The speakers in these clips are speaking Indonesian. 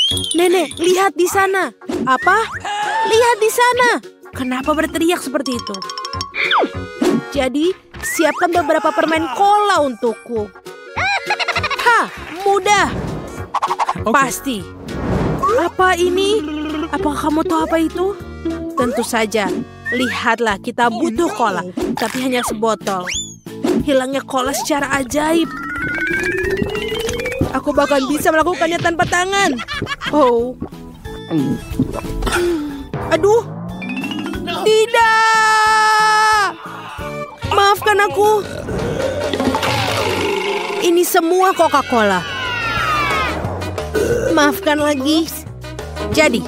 Nenek, lihat di sana. Apa? Lihat di sana. Kenapa berteriak seperti itu? Jadi, siapkan beberapa permen cola untukku. Hah, mudah. Pasti. Apa ini? Apakah kamu tahu apa itu? Tentu saja. Lihatlah, kita butuh cola, tapi hanya sebotol. Hilangnya cola secara ajaib. Aku bahkan bisa melakukannya tanpa tangan. Oh. Aduh. Tidak. Maafkan aku. Ini semua Coca-Cola. Maafkan lagi. Jadi,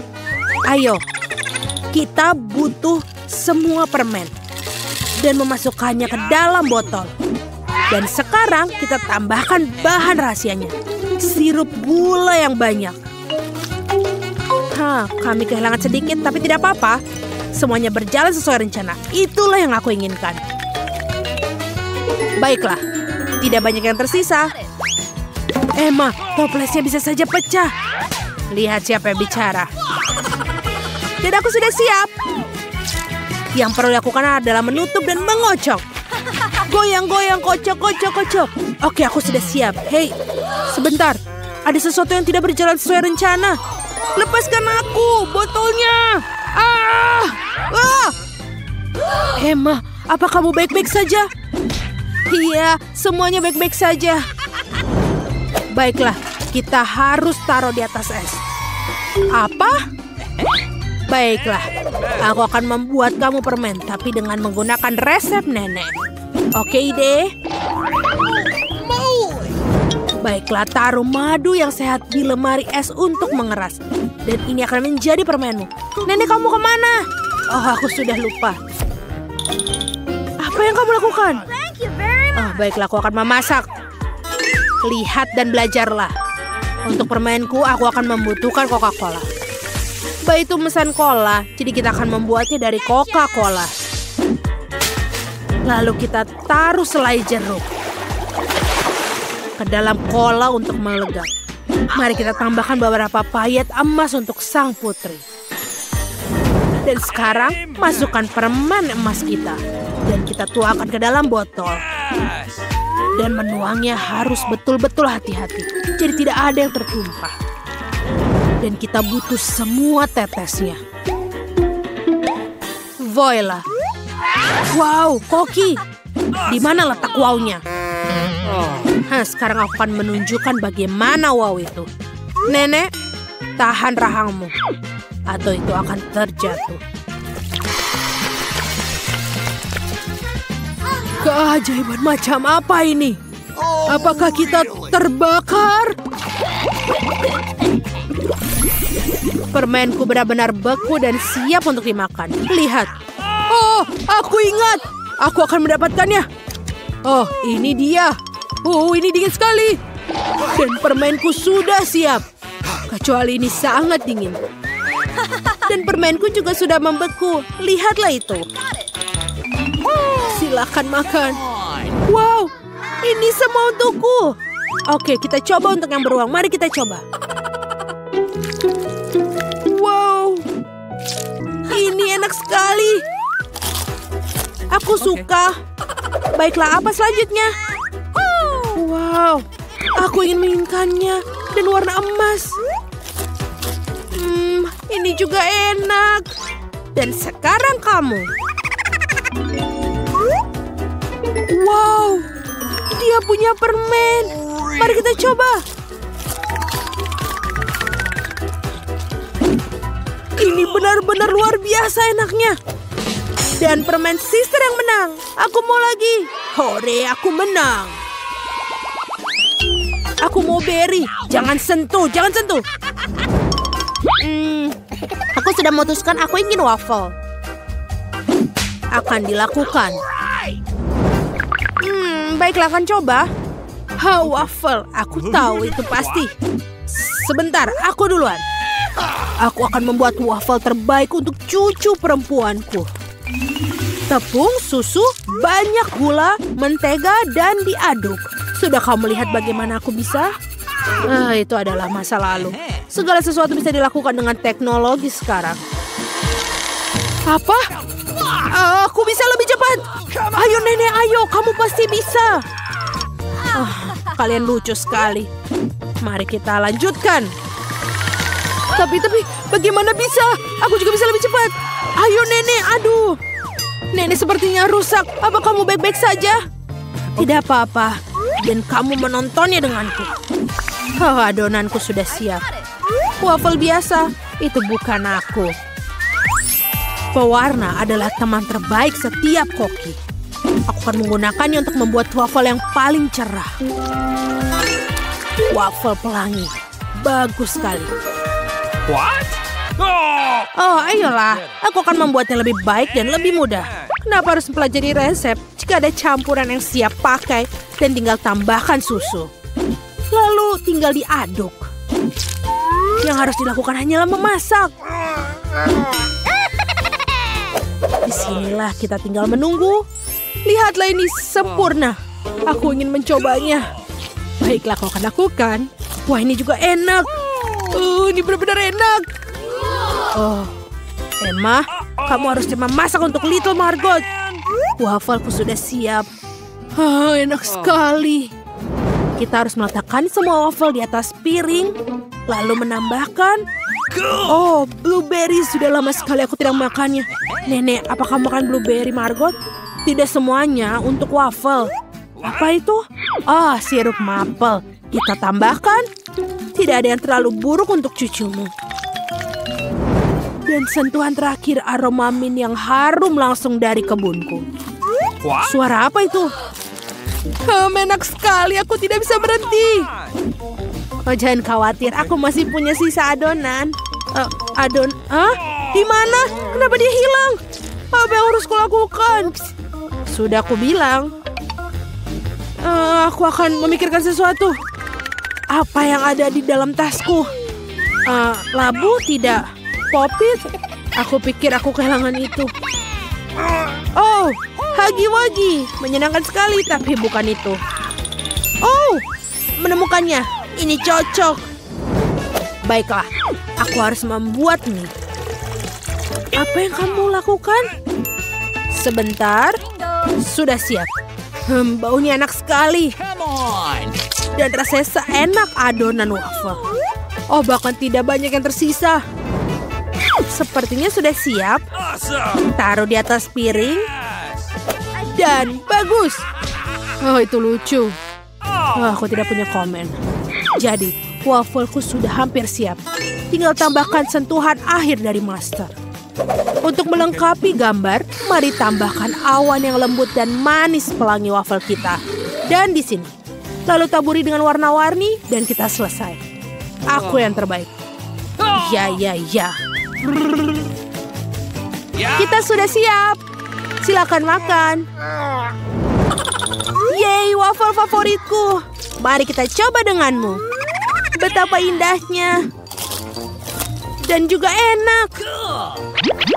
ayo. Kita butuh semua permen dan memasukkannya ke dalam botol. Dan sekarang kita tambahkan bahan rahasianya. Sirup gula yang banyak. Kami kehilangan sedikit tapi tidak apa-apa. Semuanya berjalan sesuai rencana. Itulah yang aku inginkan. Baiklah, tidak banyak yang tersisa. Emma, toplesnya bisa saja pecah. Lihat siapa yang bicara. Dan aku sudah siap. Yang perlu dilakukan adalah menutup dan mengocok. Goyang-goyang, kocok. Oke, aku sudah siap. Hei, sebentar. Ada sesuatu yang tidak berjalan sesuai rencana. Lepaskan aku, botolnya. Emma, apa kamu baik-baik saja? Iya, semuanya baik-baik saja. Baiklah, kita harus taruh di atas es. Apa? Baiklah, aku akan membuat kamu permen, tapi dengan menggunakan resep nenek. Oke, ide? Baiklah, taruh madu yang sehat di lemari es untuk mengeras. Dan ini akan menjadi permenmu. Nenek, kamu kemana? Oh, aku sudah lupa. Apa yang kamu lakukan? Oh, baiklah, aku akan memasak. Lihat dan belajarlah. Untuk permenku, aku akan membutuhkan Coca-Cola. Itu mesan cola, jadi kita akan membuatnya dari Coca-Cola. Lalu kita taruh selai jeruk ke dalam cola untuk melegap. Mari kita tambahkan beberapa payet emas untuk sang putri. Dan sekarang masukkan permen emas kita. Dan kita tuangkan ke dalam botol. Dan menuangnya harus betul-betul hati-hati. Jadi tidak ada yang tertumpah. Dan kita butuh semua tetesnya. Voila. Wow, Koki. Di mana letak wow-nya? Sekarang aku akan menunjukkan bagaimana wow itu. Nenek, tahan rahangmu. Atau itu akan terjatuh. Keajaiban macam apa ini? Apakah kita terbakar? Permenku benar-benar beku dan siap untuk dimakan. Lihat. Oh, aku ingat. Aku akan mendapatkannya. Oh, ini dia. Oh, ini dingin sekali. Dan permenku sudah siap. Kecuali ini sangat dingin. Dan permenku juga sudah membeku. Lihatlah itu. Silakan makan. Wow, ini semua untukku. Oke, kita coba untuk yang beruang. Mari kita coba. Wow, ini enak sekali. Aku suka. Baiklah, apa selanjutnya? Wow, aku ingin menginginkannya dan warna emas. Ini juga enak. Dan sekarang kamu. Wow, dia punya permen. Mari kita coba. Ini benar-benar luar biasa enaknya. Dan permen sister yang menang. Aku mau lagi. Hore, aku menang. Aku mau berry. Jangan sentuh, jangan sentuh. Aku sudah memutuskan aku ingin waffle. Akan dilakukan. Baiklah, akan coba. Waffle. Aku tahu itu pasti. Sebentar, aku duluan. Aku akan membuat waffle terbaik untuk cucu perempuanku. Tepung, susu, banyak gula, mentega, dan diaduk. Sudah kamu lihat bagaimana aku bisa? Itu adalah masa lalu. Segala sesuatu bisa dilakukan dengan teknologi sekarang. Apa? Aku bisa lebih cepat. Ayo nenek, ayo. Kamu pasti bisa. Kalian lucu sekali. Mari kita lanjutkan. Tapi bagaimana bisa? Aku juga bisa lebih cepat. Ayo nenek, aduh. Nenek sepertinya rusak. Apa kamu baik-baik saja? Tidak apa-apa. Dan kamu menontonnya denganku. Adonanku sudah siap. Waffle biasa, itu bukan aku. Pewarna adalah teman terbaik setiap koki. Aku akan menggunakannya untuk membuat waffle yang paling cerah. Waffle pelangi. Bagus sekali. What? Ayolah. Aku akan membuatnya lebih baik dan lebih mudah. Kenapa harus mempelajari resep jika ada campuran yang siap pakai dan tinggal tambahkan susu? Lalu tinggal diaduk. Yang harus dilakukan hanyalah memasak. Disinilah kita tinggal menunggu. Lihatlah ini sempurna. Aku ingin mencobanya. Baiklah, kau akan lakukan. Wah, ini juga enak. Ini benar-benar enak. Emma, kamu harusnya memasak untuk Little Margot. Wafelku sudah siap. Enak sekali. Kita harus meletakkan semua waffle di atas piring, lalu menambahkan. Blueberry. Sudah lama sekali aku tidak makannya. Nenek, apa kamu makan blueberry, Margot? Tidak semuanya untuk waffle. Apa itu? Sirup maple. Kita tambahkan. Tidak ada yang terlalu buruk untuk cucumu. Dan sentuhan terakhir aroma mint yang harum langsung dari kebunku. Suara apa itu? Enak sekali, aku tidak bisa berhenti. Jangan khawatir, aku masih punya sisa adonan. Di mana? Kenapa dia hilang? Apa yang harus kulakukan? Sudah aku bilang. Aku akan memikirkan sesuatu. Apa yang ada di dalam tasku? Labu tidak. Popit? Aku pikir aku kehilangan itu. Hagi-wagi. Menyenangkan sekali, tapi bukan itu. Menemukannya. Ini cocok. Baiklah, aku harus membuat mie. Apa yang kamu lakukan? Sebentar. Sudah siap. Baunya enak sekali. Dan rasanya seenak adonan waffle. Bahkan tidak banyak yang tersisa. Sepertinya sudah siap. Taruh di atas piring. Dan bagus. Itu lucu. Aku tidak punya komen. Jadi, waffleku sudah hampir siap. Tinggal tambahkan sentuhan akhir dari master. Untuk melengkapi gambar, mari tambahkan awan yang lembut dan manis pelangi waffle kita. Dan di sini. Lalu taburi dengan warna-warni dan kita selesai. Aku yang terbaik. Ya. Kita sudah siap. Silakan makan. Yeay, waffle favoritku. Mari kita coba denganmu. Betapa indahnya. Dan juga enak.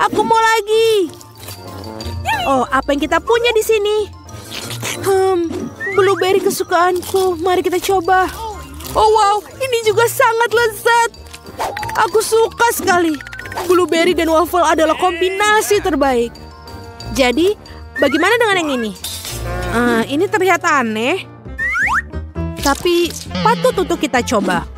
Aku mau lagi. Apa yang kita punya di sini? Blueberry kesukaanku. Mari kita coba. Wow, ini juga sangat lezat. Aku suka sekali. Blueberry dan waffle adalah kombinasi terbaik. Jadi, bagaimana dengan yang ini? Ini terlihat aneh. Tapi patut untuk kita coba.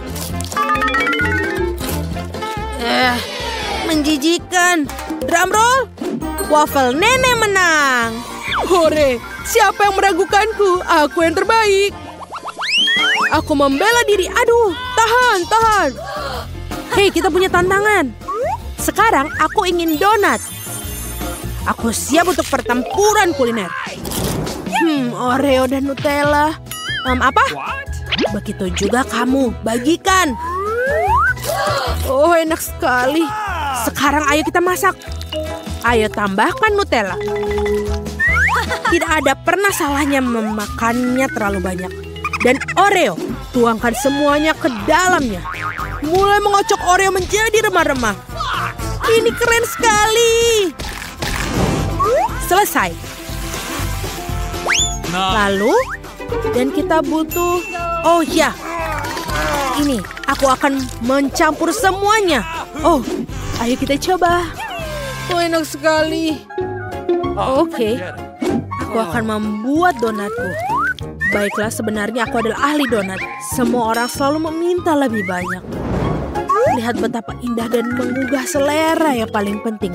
Menjijikan. Drum roll. Waffle nenek menang. Hore, siapa yang meragukanku? Aku yang terbaik. Aku membela diri. Aduh, tahan. Hei, kita punya tantangan. Sekarang aku ingin donat. Aku siap untuk pertempuran kuliner. Oreo dan Nutella. Apa? Begitu juga kamu. Bagikan. Enak sekali. Sekarang ayo kita masak. Ayo tambahkan Nutella. Tidak ada pernah salahnya memakannya terlalu banyak. Dan Oreo, tuangkan semuanya ke dalamnya. Mulai mengocok Oreo menjadi remah-remah. Ini keren sekali. Selesai. Lalu, dan kita butuh... ini, aku akan mencampur semuanya. Oh, ayo kita coba. Oh, enak sekali. Oke, aku akan membuat donatku. Baiklah, sebenarnya aku adalah ahli donat. Semua orang selalu meminta lebih banyak. Lihat betapa indah dan menggugah selera yang paling penting.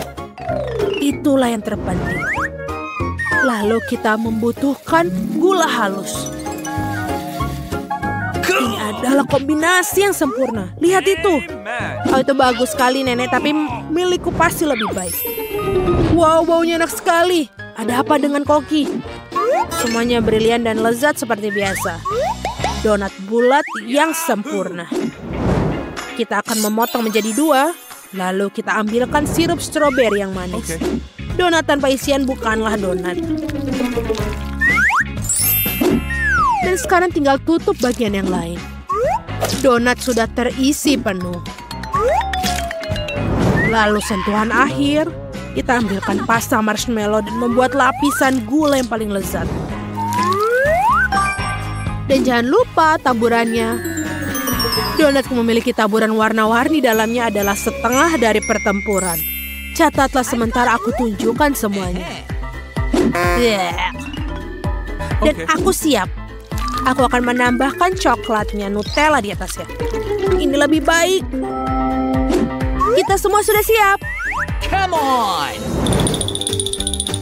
Itulah yang terpenting. Lalu kita membutuhkan gula halus. Ini adalah kombinasi yang sempurna. Lihat itu. Oh, itu bagus sekali, Nenek. Tapi milikku pasti lebih baik. Wow, baunya enak sekali. Ada apa dengan koki? Semuanya brilian dan lezat seperti biasa. Donat bulat yang sempurna. Kita akan memotong menjadi 2. Lalu kita ambilkan sirup stroberi yang manis. Donat tanpa isian bukanlah donat. Dan sekarang tinggal tutup bagian yang lain. Donat sudah terisi penuh. Lalu sentuhan akhir, kita ambilkan pasta marshmallow dan membuat lapisan gula yang paling lezat. Dan jangan lupa taburannya. Donatku memiliki taburan warna-warni dalamnya adalah setengah dari pertempuran. Catatlah sementara aku tunjukkan semuanya. Dan aku siap. Aku akan menambahkan coklatnya, Nutella di atasnya. Ini lebih baik. Kita semua sudah siap. Come on!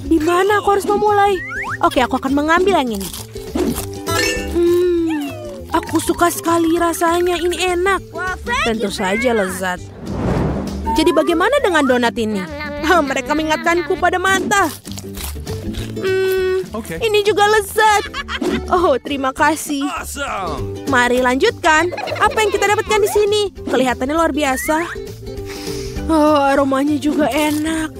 Di mana aku harus memulai? Oke, aku akan mengambil yang ini. Aku suka sekali rasanya. Ini enak. Tentu saja lezat. Jadi bagaimana dengan donat ini? Mereka mengingatkanku pada mata. Ini juga lezat. Oh, terima kasih. Mari lanjutkan. Apa yang kita dapatkan di sini? Kelihatannya luar biasa. Oh, aromanya juga enak.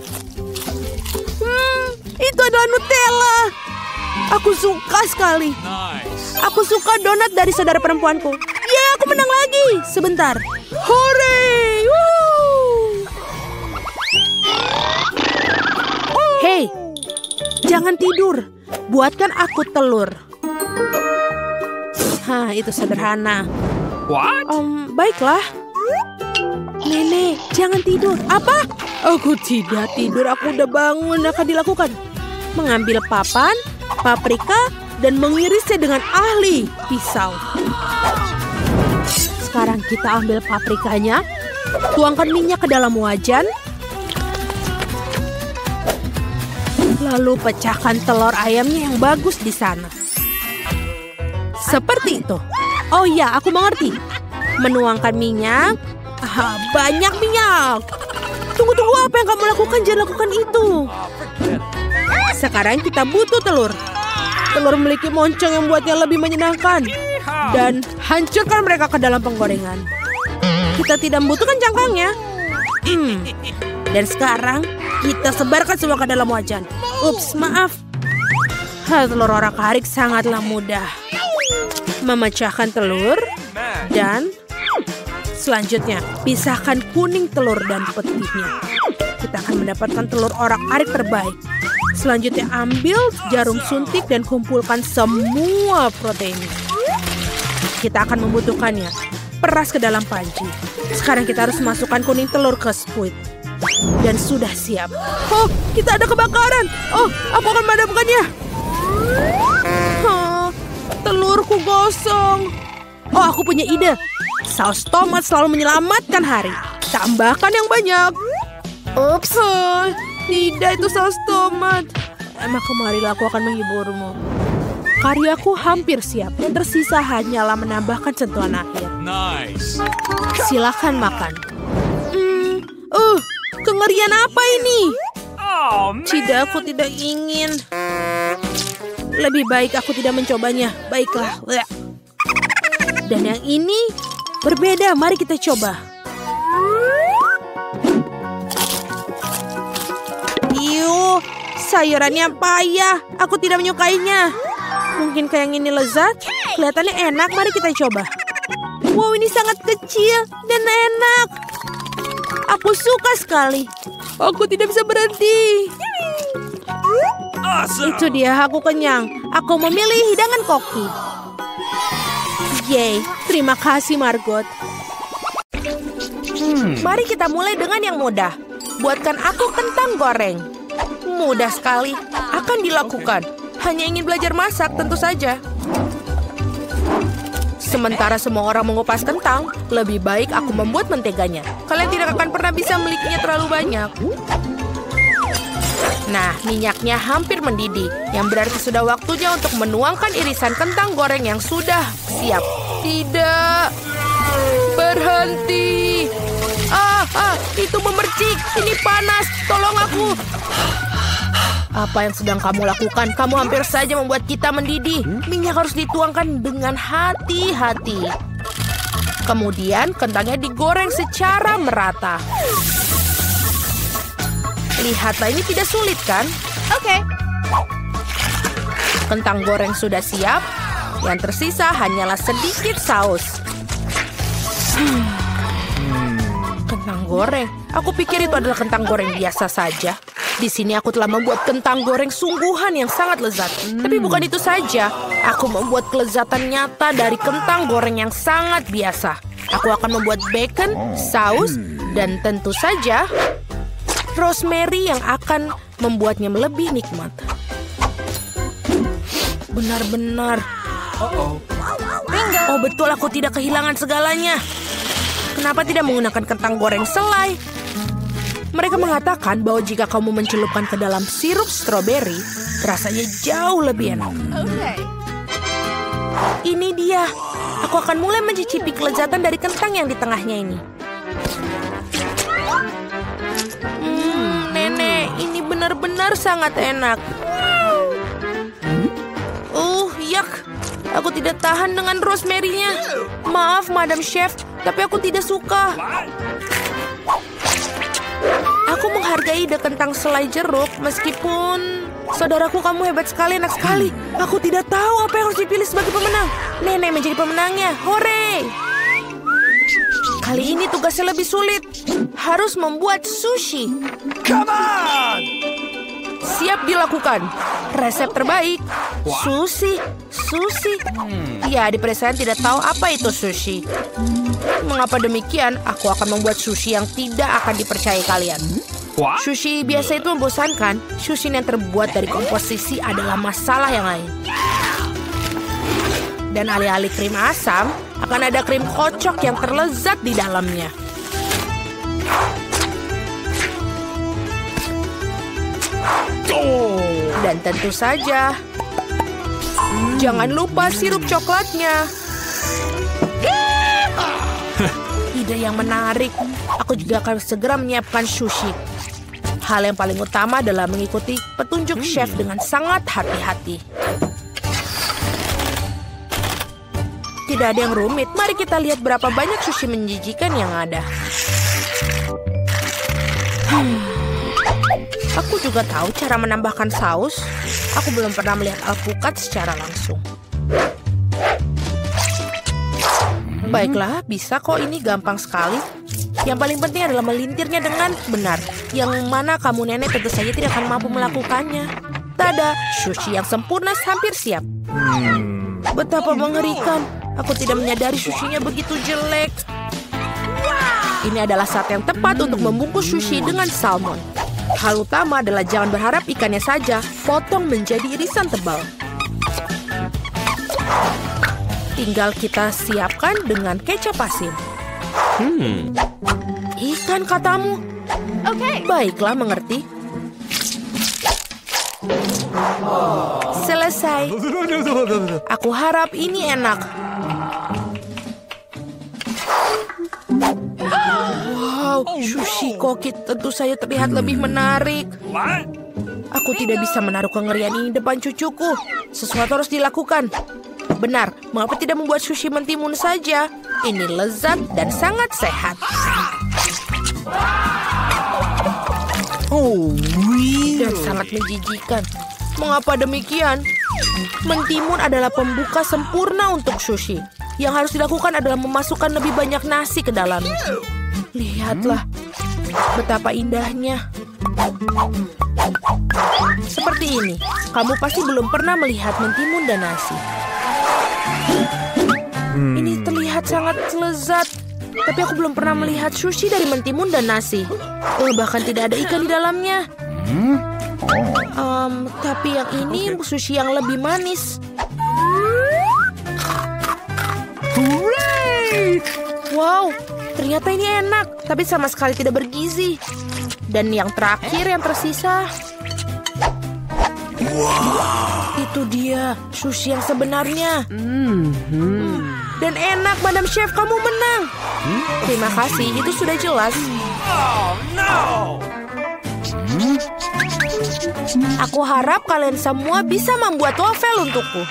Itu adalah Nutella. Aku suka sekali. Aku suka donat dari saudara perempuanku. Ya, aku menang lagi. Sebentar. Hore! Hei, jangan tidur. Buatkan aku telur. Hah, itu sederhana. What? Baiklah. Nenek, jangan tidur. Apa? Aku tidak tidur. Aku udah bangun. Akan dilakukan. Mengambil papan, paprika, dan mengirisnya dengan ahli pisau. Sekarang kita ambil paprikanya, tuangkan minyak ke dalam wajan, lalu pecahkan telur ayamnya yang bagus di sana. Seperti itu. Oh ya, aku mengerti. Menuangkan minyak. Banyak minyak. Tunggu, apa yang kamu lakukan? Jangan lakukan itu. Sekarang kita butuh telur. Telur memiliki moncong yang membuatnya lebih menyenangkan. Dan hancurkan mereka ke dalam penggorengan. Kita tidak membutuhkan cangkangnya. Dan sekarang kita sebarkan semua ke dalam wajan. Ups, maaf. Telur orak-arik sangatlah mudah. Memecahkan telur. Dan selanjutnya, pisahkan kuning telur dan putihnya. Kita akan mendapatkan telur orak-arik terbaik. Selanjutnya ambil jarum suntik dan kumpulkan semua protein. Kita akan membutuhkannya. Peras ke dalam panci. Sekarang kita harus masukkan kuning telur ke squid. Dan sudah siap. Oh, kita ada kebakaran. Oh, aku akan memadamkannya. Telurku gosong. Oh, aku punya ide. Saus tomat selalu menyelamatkan hari. Tambahkan yang banyak. Ups. Tidak, itu saus tomat. Maka marilah aku akan menghiburmu. Karyaku hampir siap. Yang tersisa hanyalah menambahkan sentuhan akhir. Nice. Silakan makan. Kengerian apa ini? Oh, man. Tidak, aku tidak ingin. Lebih baik aku tidak mencobanya. Baiklah. Dan yang ini berbeda. Mari kita coba. Sayurannya payah. Aku tidak menyukainya. Mungkin kayak yang ini lezat. Kelihatannya enak. Mari kita coba. Wow, ini sangat kecil dan enak. Aku suka sekali. Aku tidak bisa berhenti. Awesome. Itu dia, aku kenyang. Aku memilih hidangan koki. Yeay, terima kasih Margot. Mari kita mulai dengan yang mudah. Buatkan aku kentang goreng. Mudah sekali, akan dilakukan. Hanya ingin belajar masak, tentu saja. Sementara semua orang mengupas kentang, lebih baik aku membuat menteganya. Kalian tidak akan pernah bisa memilikinya terlalu banyak. Nah, minyaknya hampir mendidih, yang berarti sudah waktunya untuk menuangkan irisan kentang goreng yang sudah siap. Tidak, berhenti. Itu memercik, ini panas, tolong aku. Apa yang sedang kamu lakukan? Kamu hampir saja membuat kita mendidih. Minyak harus dituangkan dengan hati-hati. Kemudian kentangnya digoreng secara merata. Lihatlah, ini tidak sulit kan? Oke. Kentang goreng sudah siap. Yang tersisa hanyalah sedikit saus. Kentang goreng. Aku pikir itu adalah kentang goreng biasa saja. Di sini aku telah membuat kentang goreng sungguhan yang sangat lezat. Tapi bukan itu saja. Aku membuat kelezatan nyata dari kentang goreng yang sangat biasa. Aku akan membuat bacon, saus, dan tentu saja rosemary yang akan membuatnya lebih nikmat. Benar-benar. Oh betul, aku tidak kehilangan segalanya. Kenapa tidak menggunakan kentang goreng selai? Mereka mengatakan bahwa jika kamu mencelupkan ke dalam sirup stroberi, rasanya jauh lebih enak. Ini dia. Aku akan mulai mencicipi kelezatan dari kentang yang di tengahnya ini. Nenek, ini benar-benar sangat enak. Yak. Aku tidak tahan dengan rosemary-nya. Maaf, Madam Chef, tapi aku tidak suka. Aku menghargai ide kentang selai jeruk, meskipun... Saudaraku, kamu hebat sekali, enak sekali. Aku tidak tahu apa yang harus dipilih sebagai pemenang. Nenek menjadi pemenangnya. Hore! Kali ini tugasnya lebih sulit. Harus membuat sushi. Come on! Siap dilakukan. Resep terbaik. Sushi. Ya, di pedesaan tidak tahu apa itu sushi. Mengapa demikian? Aku akan membuat sushi yang tidak akan dipercayai kalian. What? Sushi biasa itu membosankan. Sushi yang terbuat dari komposisi adalah masalah yang lain. Dan alih-alih krim asam, akan ada krim kocok yang terlezat di dalamnya. Dan tentu saja, jangan lupa sirup coklatnya. Ide yang menarik. Aku juga akan segera menyiapkan sushi. Hal yang paling utama adalah mengikuti petunjuk chef dengan sangat hati-hati. Tidak ada yang rumit. Mari kita lihat berapa banyak sushi menjijikan yang ada. Aku juga tahu cara menambahkan saus. Aku belum pernah melihat alpukat secara langsung. Baiklah, bisa kok, ini gampang sekali. Yang paling penting adalah melintirnya dengan benar. Yang mana kamu nenek tentu saja tidak akan mampu melakukannya. Tada, sushi yang sempurna hampir siap. Betapa mengerikan. Aku tidak menyadari sushinya begitu jelek. Ini adalah saat yang tepat untuk membungkus sushi dengan salmon. Hal utama adalah jangan berharap ikannya saja, potong menjadi irisan tebal. Tinggal kita siapkan dengan kecap asin. Ikan katamu? Oke. Baiklah, mengerti. Selesai. Aku harap ini enak. Wow, sushi koki tentu saja terlihat lebih menarik. What? Aku tidak bisa menaruh kengerian ini depan cucuku. Sesuatu harus dilakukan. Benar, mengapa tidak membuat sushi mentimun saja? Ini lezat dan sangat sehat. Dan sangat menjijikan. Mengapa demikian? Mentimun adalah pembuka sempurna untuk sushi. Yang harus dilakukan adalah memasukkan lebih banyak nasi ke dalamnya. Lihatlah, betapa indahnya. Seperti ini, kamu pasti belum pernah melihat mentimun dan nasi. Ini terlihat sangat lezat. Tapi aku belum pernah melihat sushi dari mentimun dan nasi. Bahkan tidak ada ikan di dalamnya. Tapi yang ini sushi yang lebih manis. Wow, ternyata ini enak. Tapi sama sekali tidak bergizi. Dan yang terakhir yang tersisa. Itu dia, sushi yang sebenarnya. Dan enak, Madam Chef, kamu menang. Terima kasih, itu sudah jelas. Oh, no! Aku harap kalian semua bisa membuat waffle untukku.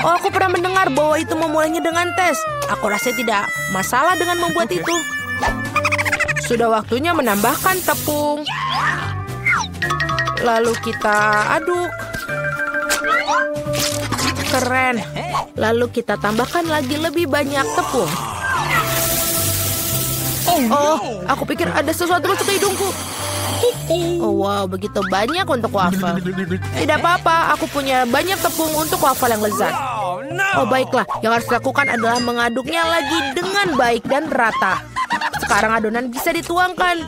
Aku pernah mendengar bahwa itu memulainya dengan tes. Aku rasa tidak masalah dengan membuat itu. Sudah waktunya menambahkan tepung. Lalu kita aduk. Keren. Lalu kita tambahkan lagi lebih banyak tepung. Aku pikir ada sesuatu masuk ke hidungku. Wow, begitu banyak untuk waffle. Tidak apa-apa, aku punya banyak tepung untuk waffle yang lezat. Baiklah, yang harus dilakukan adalah mengaduknya lagi dengan baik dan rata. Sekarang adonan bisa dituangkan.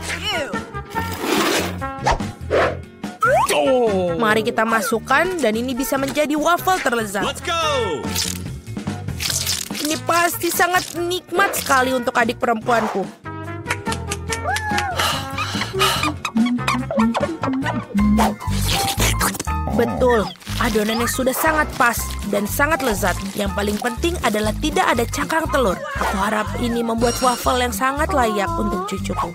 Mari kita masukkan dan ini bisa menjadi waffle terlezat. Let's go! Ini pasti sangat nikmat sekali untuk adik perempuanku. Betul, adonannya sudah sangat pas dan sangat lezat. Yang paling penting adalah tidak ada cangkang telur. Aku harap ini membuat waffle yang sangat layak untuk cucuku.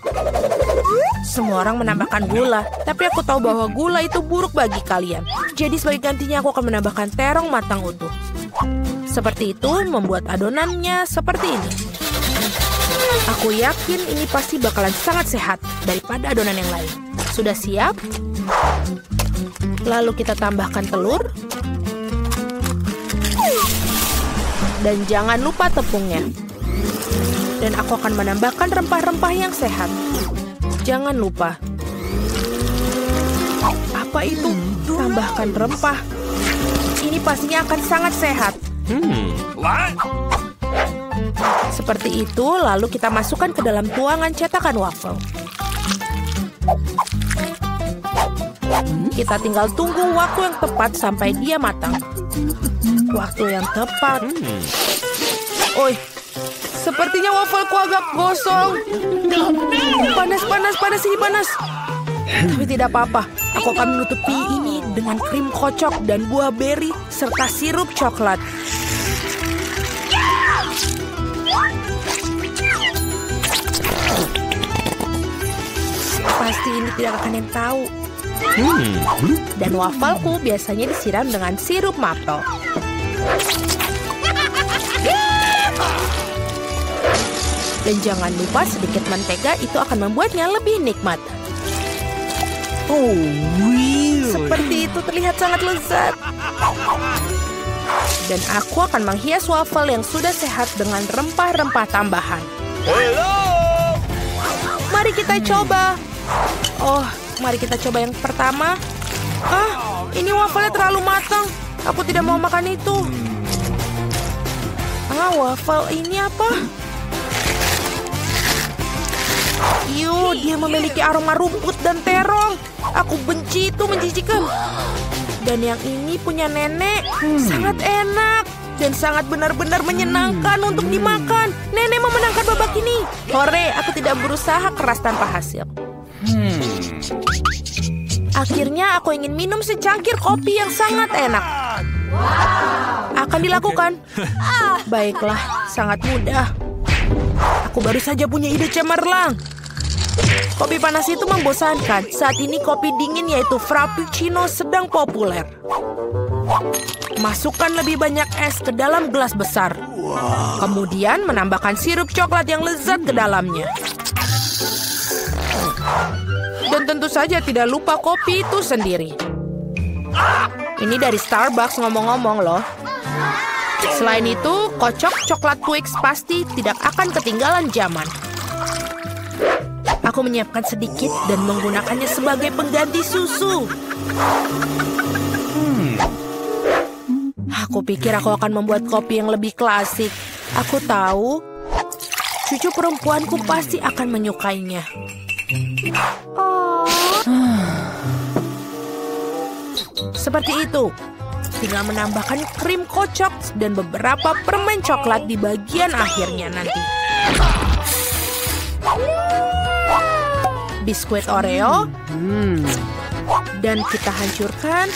Semua orang menambahkan gula, tapi aku tahu bahwa gula itu buruk bagi kalian. Jadi sebagai gantinya aku akan menambahkan terong matang utuh. Seperti itu membuat adonannya seperti ini. Aku yakin ini pasti bakalan sangat sehat daripada adonan yang lain. Sudah siap? Lalu kita tambahkan telur. Dan jangan lupa tepungnya. Dan aku akan menambahkan rempah-rempah yang sehat. Jangan lupa. Apa itu? Tambahkan rempah. Ini pastinya akan sangat sehat. What? Seperti itu, lalu kita masukkan ke dalam tuangan cetakan waffle. Kita tinggal tunggu waktu yang tepat sampai dia matang. Waktu yang tepat. Oi, sepertinya waffleku agak gosong. Panas, ini panas. Tapi tidak apa-apa. Aku akan menutupi ini dengan krim kocok dan buah beri serta sirup coklat. Pasti ini tidak akan yang tahu. Dan wafelku biasanya disiram dengan sirup maple. Dan jangan lupa sedikit mentega, itu akan membuatnya lebih nikmat. Seperti itu terlihat sangat lezat. Dan aku akan menghias waffle yang sudah sehat dengan rempah-rempah tambahan. Mari kita coba. Mari kita coba yang pertama. Ini wafelnya terlalu matang. Aku tidak mau makan itu. Waffle ini apa? Dia memiliki aroma rumput dan terong. Aku benci itu, menjijikan. Dan yang ini punya nenek. Sangat enak. Dan sangat benar-benar menyenangkan untuk dimakan. Nenek memenangkan babak ini. Hore, aku tidak berusaha keras tanpa hasil. Akhirnya aku ingin minum secangkir kopi yang sangat enak. Akan dilakukan. Baiklah, sangat mudah. Aku baru saja punya ide cemerlang. Kopi panas itu membosankan. Saat ini kopi dingin yaitu frappuccino sedang populer. Masukkan lebih banyak es ke dalam gelas besar. Kemudian menambahkan sirup coklat yang lezat ke dalamnya. Dan tentu saja tidak lupa kopi itu sendiri. Ini dari Starbucks ngomong-ngomong loh. Selain itu, kocok coklat Twix pasti tidak akan ketinggalan zaman. Aku menyiapkan sedikit dan menggunakannya sebagai pengganti susu. Aku pikir aku akan membuat kopi yang lebih klasik. Aku tahu cucu perempuanku pasti akan menyukainya. Seperti itu. Tinggal menambahkan krim kocok dan beberapa permen coklat di bagian akhirnya nanti. Biskuit Oreo. Dan kita hancurkan.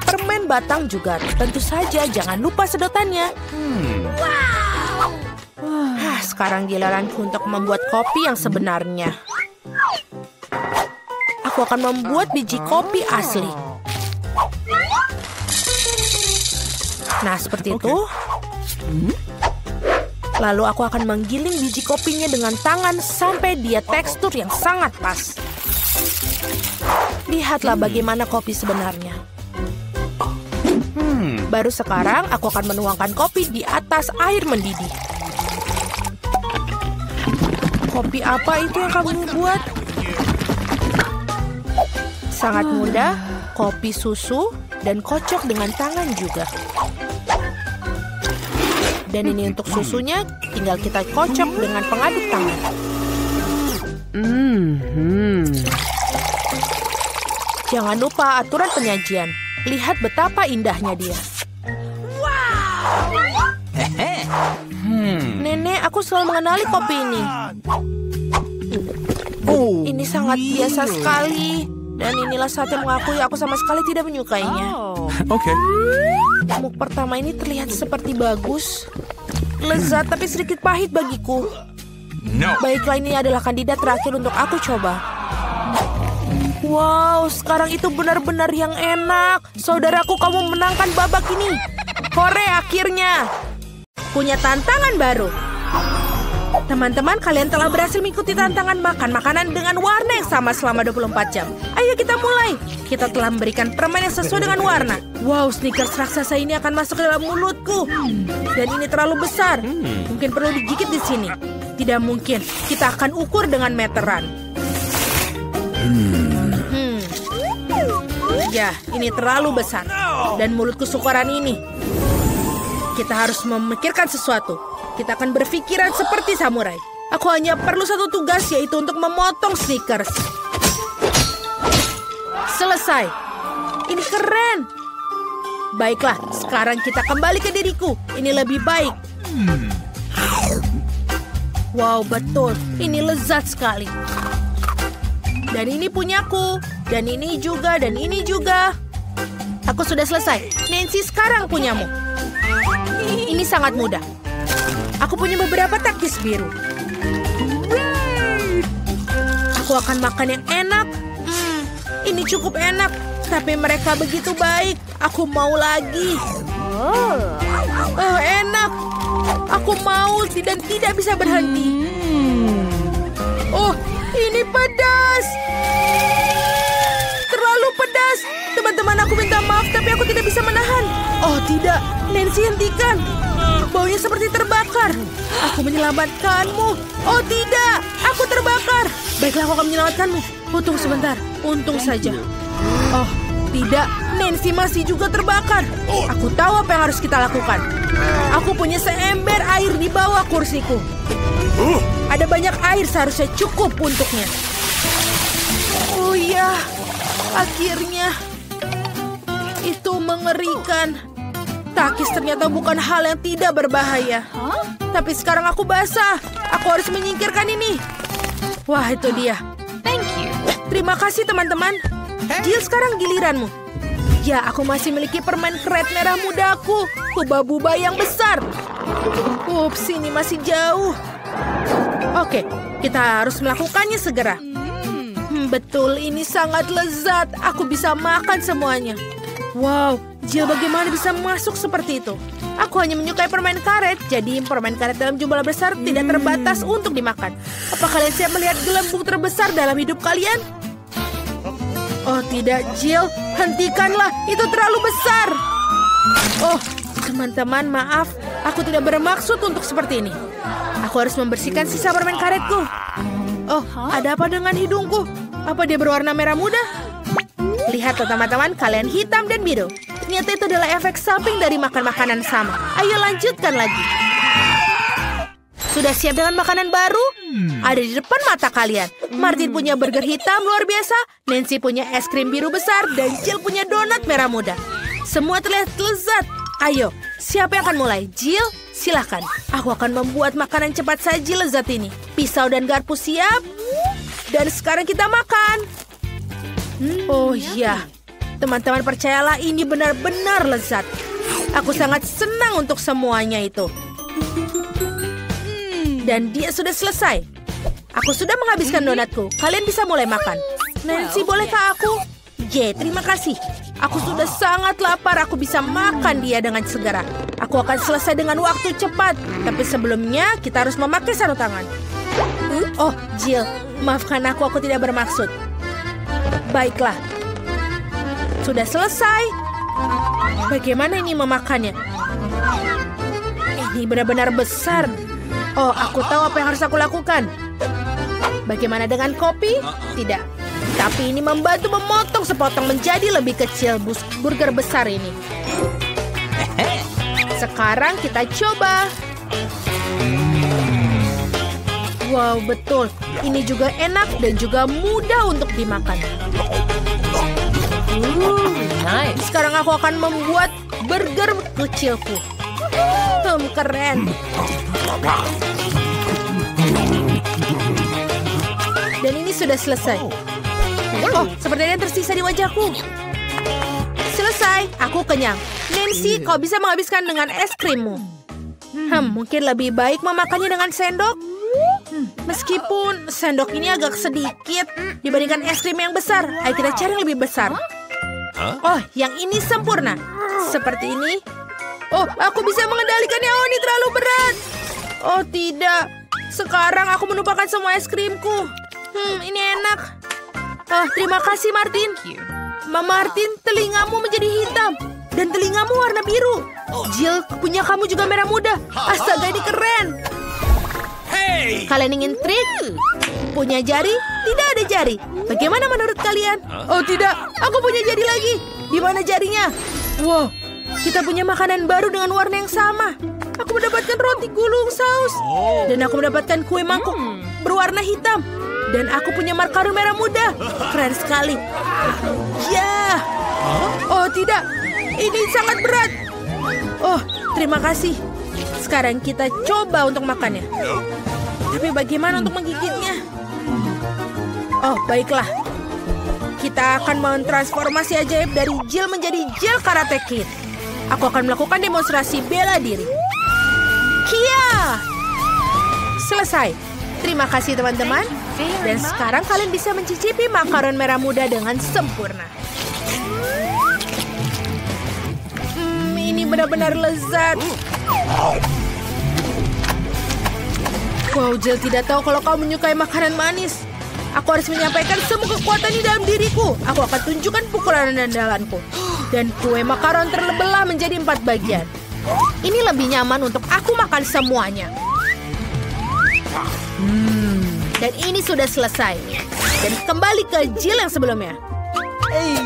Permen batang juga. Tentu saja jangan lupa sedotannya. Sekarang giliranku untuk membuat kopi yang sebenarnya. Aku akan membuat biji kopi asli. Nah, seperti itu. Lalu aku akan menggiling biji kopinya dengan tangan sampai dia tekstur yang sangat pas. Lihatlah bagaimana kopi sebenarnya. Baru sekarang aku akan menuangkan kopi di atas air mendidih. Kopi apa itu yang kamu buat? Sangat mudah, kopi susu dan kocok dengan tangan juga. Dan ini untuk susunya, tinggal kita kocok dengan pengaduk tangan. Jangan lupa aturan penyajian. Lihat betapa indahnya dia. Nenek, aku selalu mengenali kopi ini. Ini sangat biasa sekali. Dan inilah saat yang mengakui aku sama sekali tidak menyukainya. Oke. Muk pertama ini terlihat seperti bagus. Lezat tapi sedikit pahit bagiku. No. Baiklah, ini adalah kandidat terakhir untuk aku coba. Wow, sekarang itu benar-benar yang enak. Saudaraku, kamu menangkan babak ini. Hore, akhirnya. Punya tantangan baru. Teman-teman, kalian telah berhasil mengikuti tantangan makan makanan dengan warna yang sama selama 24 jam. Ayo kita mulai. Kita telah memberikan permen yang sesuai dengan warna. Wow, Snickers raksasa ini akan masuk ke dalam mulutku. Dan ini terlalu besar. Mungkin perlu digigit di sini. Tidak mungkin. Kita akan ukur dengan meteran. Ya, ini terlalu besar. Dan mulutku syukuran ini. Kita harus memikirkan sesuatu. Kita akan berpikiran seperti samurai. Aku hanya perlu satu tugas, yaitu untuk memotong Snickers. Selesai. Ini keren. Baiklah, sekarang kita kembali ke diriku. Ini lebih baik. Wow, betul. Ini lezat sekali. Dan ini punyaku. Dan ini juga, dan ini juga. Aku sudah selesai. Nancy, sekarang punyamu. Ini sangat mudah. Aku punya beberapa taktis biru. Aku akan makan yang enak. Ini cukup enak. Tapi mereka begitu baik. Aku mau lagi. Enak. Aku mau dan tidak bisa berhenti. Oh, ini pedas. Terlalu pedas. Teman-teman, aku minta maaf, tapi aku tidak bisa menahan. Oh, tidak. Nancy, hentikan. Baunya seperti terbakar. Aku menyelamatkanmu. Oh, tidak. Aku terbakar. Baiklah, aku akan menyelamatkanmu. Tunggu sebentar. Untung saja. Oh, tidak. Nancy masih juga terbakar. Aku tahu apa yang harus kita lakukan. Aku punya seember air di bawah kursiku. Ada banyak air, seharusnya cukup untuknya. Oh ya, akhirnya. Itu mengerikan. Takis ternyata bukan hal yang tidak berbahaya. Tapi sekarang aku basah. Aku harus menyingkirkan ini. Wah, itu dia. Thank you. Terima kasih, teman-teman. Jill, sekarang giliranmu. Ya, aku masih memiliki permen keret merah mudaku. Buba-buba yang besar. Ups, ini masih jauh. Oke, kita harus melakukannya segera. Betul, ini sangat lezat. Aku bisa makan semuanya. Wow, Jill bagaimana bisa masuk seperti itu? Aku hanya menyukai permen karet, jadi permen karet dalam jumlah besar tidak terbatas untuk dimakan. Apa kalian siap melihat gelembung terbesar dalam hidup kalian? Oh tidak, Jill, hentikanlah, itu terlalu besar. Oh, teman-teman, maaf, aku tidak bermaksud untuk seperti ini. Aku harus membersihkan sisa permen karetku. Oh, ada apa dengan hidungku? Apa dia berwarna merah muda? Lihat teman-teman, kalian hitam dan biru. Ternyata itu adalah efek samping dari makan makanan sama. Ayo lanjutkan lagi. Sudah siap dengan makanan baru? Ada di depan mata kalian. Martin punya burger hitam luar biasa, Nancy punya es krim biru besar, dan Jill punya donat merah muda. Semua terlihat lezat. Ayo, siapa yang akan mulai? Jill, silakan. Aku akan membuat makanan cepat saji lezat ini. Pisau dan garpu siap. Dan sekarang kita makan. Oh iya, teman-teman percayalah ini benar-benar lezat. Aku sangat senang untuk semuanya itu. Dan dia sudah selesai. Aku sudah menghabiskan donatku. Kalian bisa mulai makan. Nancy, bolehkah aku? Terima kasih. Aku sudah sangat lapar. Aku bisa makan dia dengan segera. Aku akan selesai dengan waktu cepat. Tapi sebelumnya, kita harus memakai sarung tangan. Oh, Jill. Maafkan aku tidak bermaksud. Baiklah. Sudah selesai. Bagaimana ini memakannya? Ini benar-benar besar. Oh, aku tahu apa yang harus aku lakukan. Bagaimana dengan kopi? Tidak. Tapi ini membantu memotong sepotong menjadi lebih kecil burger besar ini. Sekarang kita coba. Wow, betul. Ini juga enak dan juga mudah untuk dimakan. Nice. Sekarang aku akan membuat burger kecilku. Keren. Dan ini sudah selesai. Oh, seperti yang tersisa di wajahku. Selesai, aku kenyang. Nancy, kau bisa menghabiskan dengan es krimmu. Mungkin lebih baik memakannya dengan sendok. Meskipun sendok ini agak sedikit dibandingkan es krim yang besar. Ayo kita cari yang lebih besar. Oh, yang ini sempurna. Seperti ini. Oh, aku bisa mengendalikannya. Oh, ini terlalu berat. Oh, tidak. Sekarang aku menumpahkan semua es krimku. Ini enak. Oh, terima kasih, Martin. Martin, telingamu menjadi hitam. Dan telingamu warna biru. Jill, punya kamu juga merah muda. Astaga, ini keren. Hey! Kalian ingin trik? Punya jari? Tidak ada jari. Bagaimana menurut kalian? Oh, tidak. Aku punya jari lagi. Di mana jarinya? Wow. Kita punya makanan baru dengan warna yang sama. Aku mendapatkan roti gulung saus. Dan aku mendapatkan kue mangkuk berwarna hitam. Dan aku punya makaron merah muda. Keren sekali. Ya. Oh, tidak. Ini sangat berat. Oh, terima kasih. Sekarang kita coba untuk makannya. Tapi bagaimana untuk menggigitnya? Oh, baiklah. Kita akan mentransformasi ajaib dari Jill menjadi Jill Karate Kid. Aku akan melakukan demonstrasi bela diri. Kia! Selesai. Terima kasih teman-teman. Dan sekarang kalian bisa mencicipi makaron merah muda dengan sempurna. Ini benar-benar lezat. Wow, Jill tidak tahu kalau kau menyukai makanan manis. Aku harus menyampaikan semua kekuatan di dalam diriku. Aku akan tunjukkan pukulan andalanku. Dan kue makaron terbelah menjadi 4 bagian. Ini lebih nyaman untuk aku makan semuanya. Dan ini sudah selesai. Dan kembali ke Jill yang sebelumnya.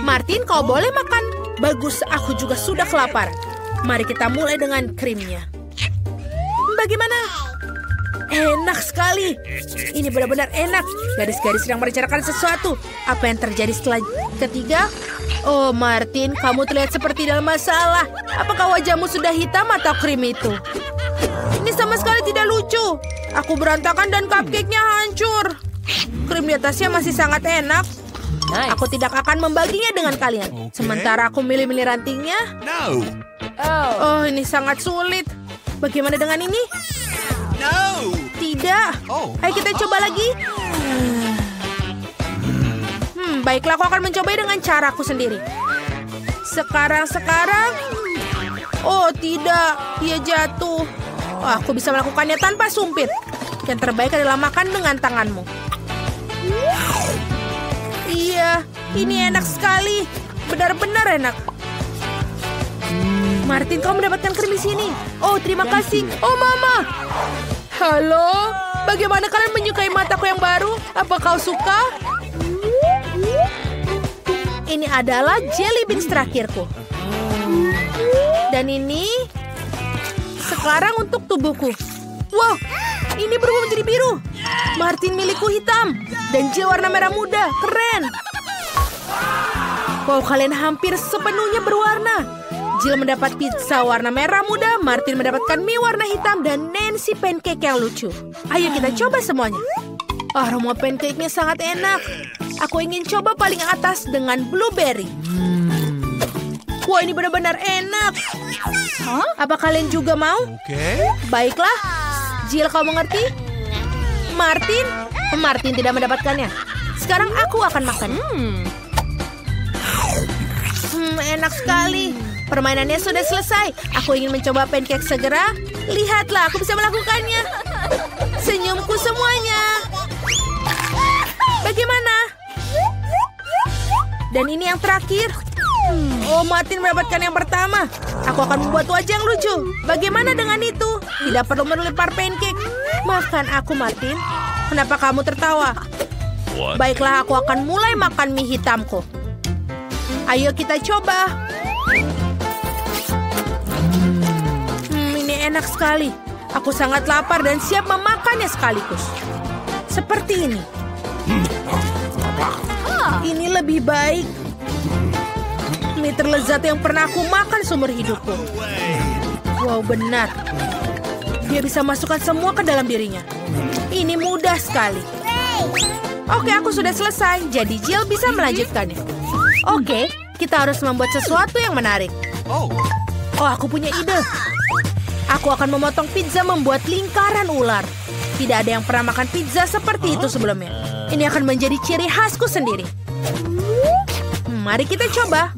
Martin, kau boleh makan. Bagus, aku juga sudah kelaparan. Mari kita mulai dengan krimnya. Bagaimana? Enak sekali. Ini benar-benar enak. Garis-garis sedang merencanakan sesuatu. Apa yang terjadi setelah ketiga? Oh, Martin, kamu terlihat seperti dalam masalah. Apakah wajahmu sudah hitam atau krim itu? Ini sama sekali tidak lucu. Aku berantakan dan cupcake-nya hancur. Krim di atasnya masih sangat enak. Aku tidak akan membaginya dengan kalian. Sementara aku milih-milih rantingnya. No! Oh, ini sangat sulit. Bagaimana dengan ini? No! Tidak. Ayo kita coba lagi. Baiklah, aku akan mencoba dengan caraku sendiri. Sekarang. Oh, tidak. Dia jatuh. Oh, aku bisa melakukannya tanpa sumpit. Yang terbaik adalah makan dengan tanganmu. Iya, ini enak sekali. Benar-benar enak. Martin, kau mendapatkan krim di sini. Oh, terima kasih. Oh, Mama. Halo, bagaimana kalian menyukai mataku yang baru? Apa kau suka? Ini adalah jelly beans terakhirku. Dan ini sekarang untuk tubuhku. Wow, Ini berubah menjadi biru. Martin milikku hitam. Dan Jill warna merah muda. Keren. Wow, kalian hampir sepenuhnya berwarna. Jill mendapat pizza warna merah muda, Martin mendapatkan mie warna hitam, dan Nancy pancake yang lucu. Ayo kita coba semuanya. Aroma pancake-nya sangat enak. Aku ingin coba paling atas dengan blueberry. Wah, ini benar-benar enak. Apa kalian juga mau? Baiklah. Jill, kau mengerti? Martin tidak mendapatkannya. Sekarang aku akan makan. Enak sekali. Permainannya sudah selesai. Aku ingin mencoba pancake segera. Lihatlah, aku bisa melakukannya. Senyumku semuanya. Bagaimana? Dan ini yang terakhir. Oh, Martin mendapatkan yang pertama. Aku akan membuat wajah yang lucu. Bagaimana dengan itu? Tidak perlu melempar pancake. Makan aku, Martin. Kenapa kamu tertawa? Baiklah, aku akan mulai makan mie hitamku. Ayo kita coba. Ini enak sekali. Aku sangat lapar dan siap memakannya sekaligus. Seperti ini. Ini lebih baik. Mie terlezat yang pernah aku makan seumur hidupku. Wow, benar. Dia bisa masukkan semua ke dalam dirinya. Ini mudah sekali. Oke, aku sudah selesai. Jadi Jill bisa melanjutkannya. Oke, kita harus membuat sesuatu yang menarik. Oh, aku punya ide. Aku akan memotong pizza membuat lingkaran ular. Tidak ada yang pernah makan pizza seperti itu sebelumnya. Ini akan menjadi ciri khasku sendiri. Mari kita coba.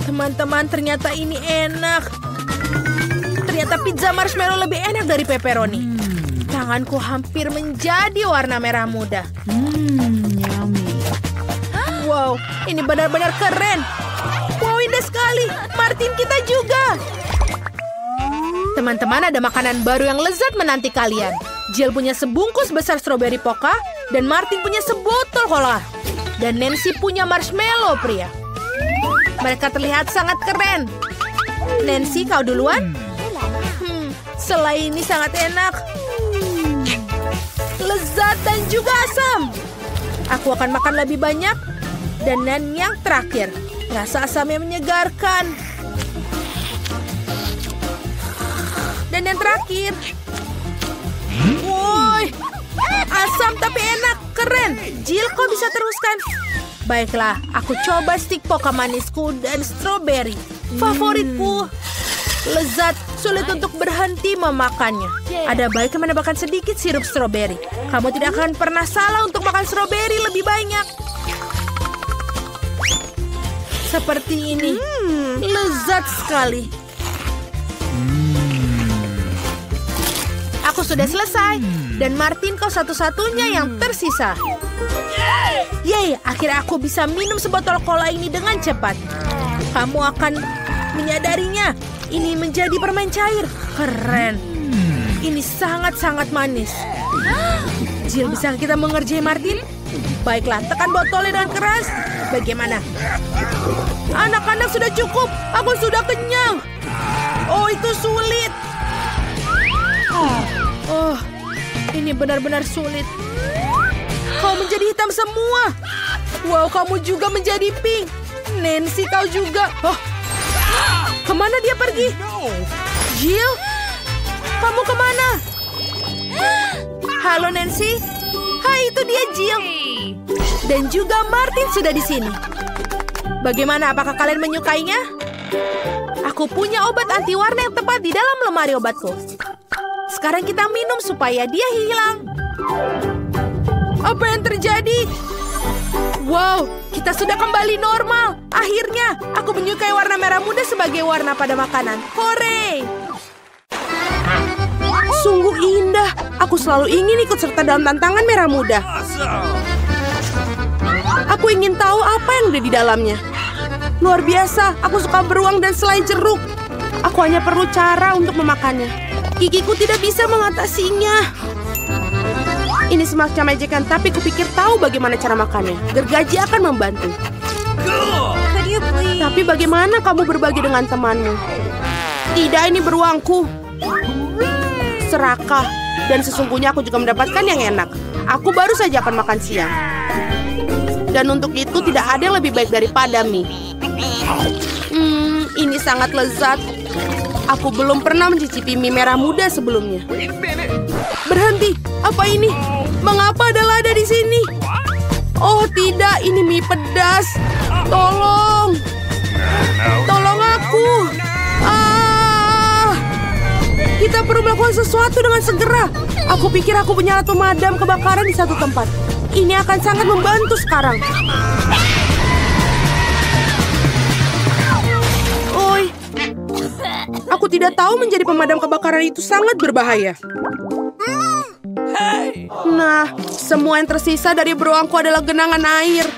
Teman-teman, ternyata ini enak. Ternyata pizza marshmallow lebih enak dari pepperoni. Tanganku hampir menjadi warna merah muda. Yummy. Wow, ini benar-benar keren. Wow, indah sekali. Martin, kita juga. Teman-teman, ada makanan baru yang lezat menanti kalian. Jill punya sebungkus besar stroberi poka, dan Martin punya sebotol cola. Dan Nancy punya marshmallow pria. Mereka terlihat sangat keren. Nancy, kau duluan? Selai ini sangat enak. Lezat dan juga asam. Aku akan makan lebih banyak. Dan yang terakhir, rasa asamnya menyegarkan. Dan yang terakhir. Woi, asam tapi enak, keren. Jill, kau bisa teruskan. Baiklah, aku coba stik poka manisku dan stroberi. Favoritku. Lezat, sulit untuk berhenti memakannya. Ada baiknya menambahkan sedikit sirup stroberi. Kamu tidak akan pernah salah untuk makan stroberi lebih banyak. Seperti ini. Lezat sekali. Aku sudah selesai. Dan Martin, kau satu-satunya yang tersisa. Yeay, akhirnya aku bisa minum sebotol cola ini dengan cepat. Kamu akan menyadarinya. Ini menjadi permen cair. Keren. Ini sangat-sangat manis. Jill, bisa kita mengerjai Martin? Baiklah, tekan botolnya dengan keras. Bagaimana? Anak-anak, sudah cukup. Aku sudah kenyang. Oh, itu sulit. Oh, ini benar-benar sulit. Kau menjadi hitam semua. Wow, kamu juga menjadi pink. Nancy, kau juga. Oh, kemana dia pergi? Jill, kamu kemana? Halo Nancy. Hai, itu dia Jill. Dan juga Martin sudah di sini. Bagaimana? Apakah kalian menyukainya? Aku punya obat anti warna yang tepat di dalam lemari obatku. Sekarang kita minum supaya dia hilang. Apa yang terjadi? Wow, kita sudah kembali normal. Akhirnya, aku menyukai warna merah muda sebagai warna pada makanan. Hore! Sungguh indah. Aku selalu ingin ikut serta dalam tantangan merah muda. Aku ingin tahu apa yang ada di dalamnya. Luar biasa, aku suka beruang dan selai jeruk. Aku hanya perlu cara untuk memakannya. Gigiku tidak bisa mengatasinya. Ini semacam ejekan, tapi kupikir tahu bagaimana cara makannya. Gergaji akan membantu. Tapi bagaimana kamu berbagi dengan temanmu? Tidak, ini beruangku. serakah. Dan sesungguhnya aku juga mendapatkan yang enak. Aku baru saja akan makan siang. Dan untuk itu tidak ada yang lebih baik daripada mie. Ini sangat lezat. Aku belum pernah mencicipi mie merah muda sebelumnya. Berhenti, apa ini? Mengapa ada lada di sini? Oh tidak, ini mie pedas. Tolong. Tolong aku. Kita perlu melakukan sesuatu dengan segera. Aku pikir aku punya alat pemadam kebakaran di satu tempat. Ini akan sangat membantu sekarang. Oi, aku tidak tahu menjadi pemadam kebakaran itu sangat berbahaya. Nah, semua yang tersisa dari beruangku adalah genangan air.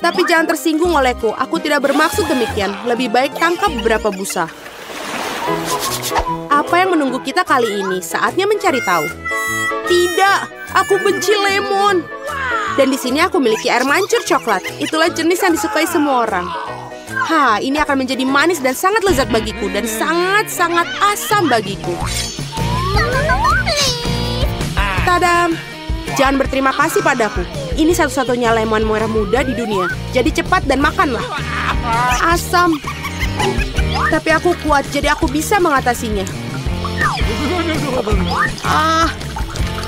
Tapi jangan tersinggung olehku. Aku tidak bermaksud demikian. Lebih baik tangkap beberapa busa. Apa yang menunggu kita kali ini? Saatnya mencari tahu. Tidak, aku benci lemon. Dan di sini aku memiliki air mancur coklat. Itulah jenis yang disukai semua orang. Ini akan menjadi manis dan sangat lezat bagiku. Dan sangat-sangat asam bagiku. Tadam! Jangan berterima kasih padaku. Ini satu-satunya lemon merah muda di dunia. Jadi cepat dan makanlah. Asam. Tapi aku kuat, jadi aku bisa mengatasinya.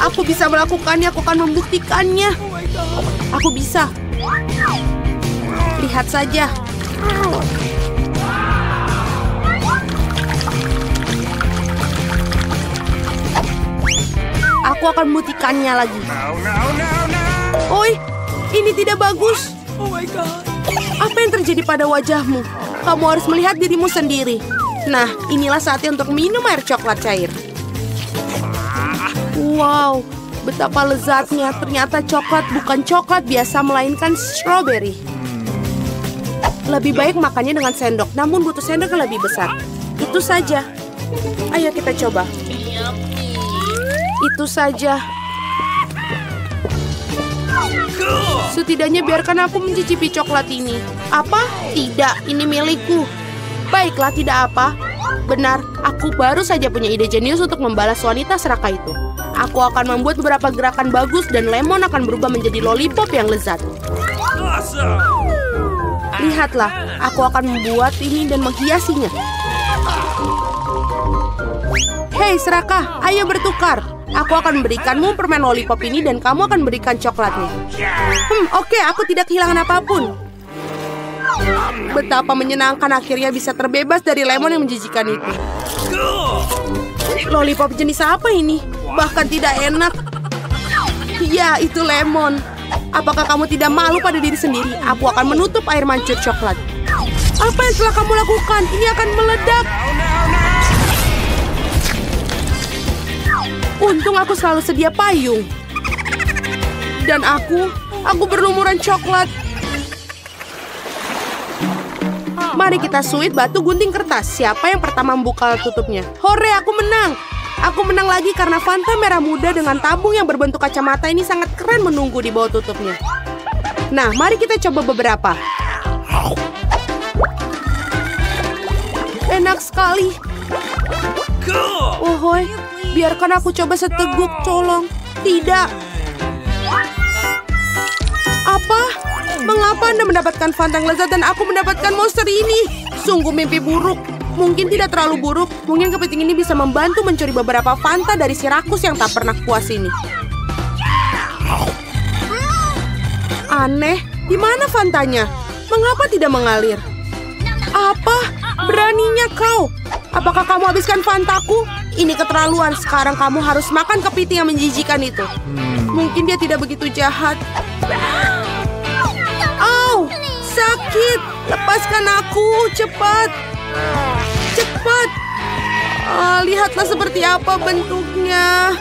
Aku bisa melakukannya, aku akan membuktikannya. Aku bisa. Lihat saja. Aku akan membuktikannya lagi. Oi, ini tidak bagus. Oh my God. Apa yang terjadi pada wajahmu? Kamu harus melihat dirimu sendiri. Nah, inilah saatnya untuk minum air coklat cair. Wow, betapa lezatnya. Ternyata coklat bukan coklat biasa, melainkan strawberry. Lebih baik makannya dengan sendok, namun butuh sendok yang lebih besar. Itu saja. Ayo kita coba. Itu saja. Setidaknya biarkan aku mencicipi coklat ini. Apa? Tidak, ini milikku. Baiklah, tidak apa. Benar, aku baru saja punya ide jenius untuk membalas wanita serakah itu. Aku akan membuat beberapa gerakan bagus dan lemon akan berubah menjadi lollipop yang lezat. Lihatlah, aku akan membuat ini dan menghiasinya. Hei serakah, ayo bertukar. Aku akan memberikanmu permen lollipop ini dan kamu akan memberikan coklatnya. Oke, aku tidak kehilangan apapun. Betapa menyenangkan akhirnya bisa terbebas dari lemon yang menjijikan itu. Lollipop jenis apa ini? Bahkan tidak enak. Ya, itu lemon. Apakah kamu tidak malu pada diri sendiri? Aku akan menutup air mancur coklat. Apa yang telah kamu lakukan? Ini akan meledak. Untung aku selalu sedia payung. Dan aku berlumuran coklat. Mari kita suit batu gunting kertas. Siapa yang pertama membuka tutupnya? Hore, aku menang. Aku menang lagi karena Fanta merah muda dengan tabung yang berbentuk kacamata ini sangat keren menunggu di bawah tutupnya. Nah, mari kita coba beberapa. Enak sekali. Ohoi, biarkan aku coba seteguk, tolong. Tidak. Apa? Mengapa Anda mendapatkan Fanta yang lezat dan aku mendapatkan monster ini? Sungguh mimpi buruk. Mungkin tidak terlalu buruk. Mungkin kepiting ini bisa membantu mencuri beberapa Fanta dari si rakus yang tak pernah puas ini. Aneh, di mana Fantanya? Mengapa tidak mengalir? Apa? Beraninya kau? Apakah kamu habiskan Fantaku? Ini keterlaluan. Sekarang kamu harus makan kepiting yang menjijikan itu. Mungkin dia tidak begitu jahat. Au, sakit. Lepaskan aku, cepat. Cepat. Lihatlah seperti apa bentuknya.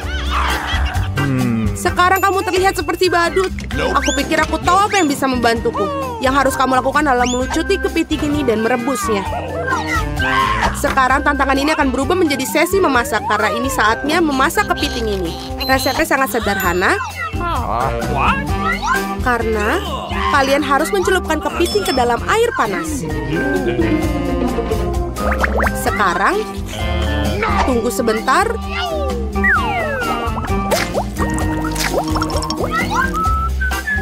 Sekarang kamu terlihat seperti badut. Aku pikir aku tahu apa yang bisa membantuku. Yang harus kamu lakukan adalah melucuti kepiting ini dan merebusnya. Sekarang tantangan ini akan berubah menjadi sesi memasak karena ini saatnya memasak kepiting ini. Resepnya sangat sederhana. Karena kalian harus mencelupkan kepiting ke dalam air panas. Sekarang, tunggu sebentar.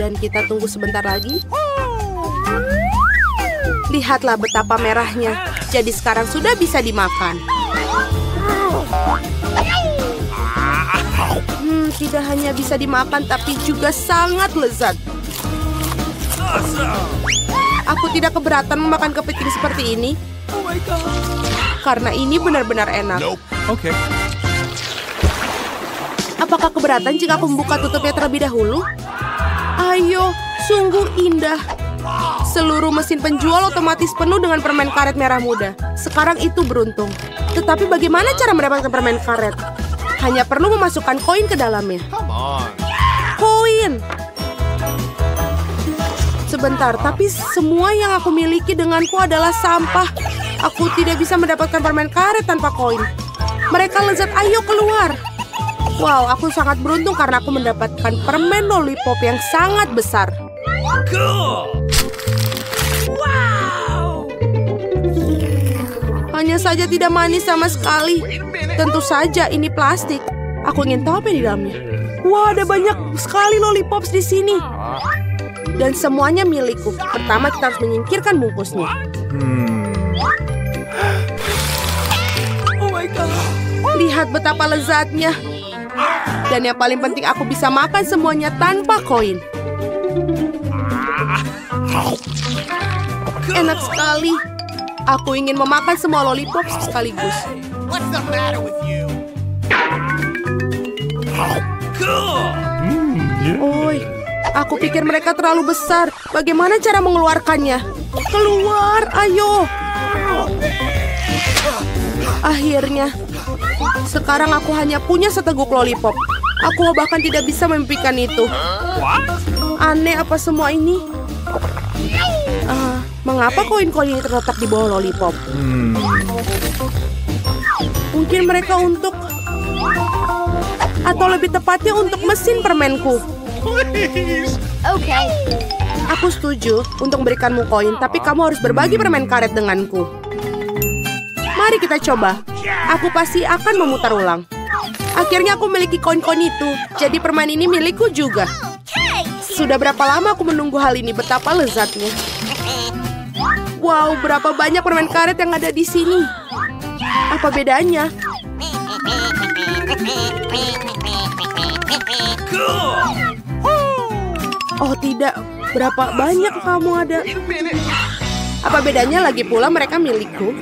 Dan kita tunggu sebentar lagi. Lihatlah betapa merahnya. Jadi sekarang sudah bisa dimakan. Tidak hanya bisa dimakan, tapi juga sangat lezat. Aku tidak keberatan memakan kepiting seperti ini. Karena ini benar-benar enak. Okay. Apakah keberatan jika aku membuka tutupnya terlebih dahulu? Ayo, sungguh indah. Seluruh mesin penjual otomatis penuh dengan permen karet merah muda. Sekarang itu beruntung. Tetapi bagaimana cara mendapatkan permen karet? Hanya perlu memasukkan koin ke dalamnya. Koin! Sebentar, tapi semua yang aku miliki denganku adalah sampah. Aku tidak bisa mendapatkan permen karet tanpa koin. Mereka lezat, ayo keluar. Wow, aku sangat beruntung karena aku mendapatkan permen lollipop yang sangat besar. Cool. Hanya saja tidak manis sama sekali. Tentu saja ini plastik. Aku ingin tahu apa yang di dalamnya. Wah, ada banyak sekali lollipops di sini. Dan semuanya milikku. Pertama kita harus menyingkirkan bungkusnya. Oh my God. Lihat betapa lezatnya. Dan yang paling penting aku bisa makan semuanya tanpa koin. Enak sekali. Aku ingin memakan semua lollipop sekaligus. What's the matter with you? Oi, aku pikir mereka terlalu besar. Bagaimana cara mengeluarkannya? Keluar, ayo. Akhirnya, sekarang aku hanya punya seteguk lollipop. Aku bahkan tidak bisa memimpikan itu. Aneh apa semua ini? Mengapa koin-koin ini terletak di bawah lollipop? Mungkin mereka untuk... Atau lebih tepatnya untuk mesin permenku. Oke. Aku setuju untuk memberikanmu koin, tapi kamu harus berbagi permen karet denganku. Mari kita coba. Aku pasti akan memutar ulang. Akhirnya aku memiliki koin-koin itu, jadi permen ini milikku juga. Sudah berapa lama aku menunggu hal ini, betapa lezatnya. Wow, berapa banyak permen karet yang ada di sini. Apa bedanya? Oh tidak, berapa banyak kamu ada? Apa bedanya lagi pula mereka milikku?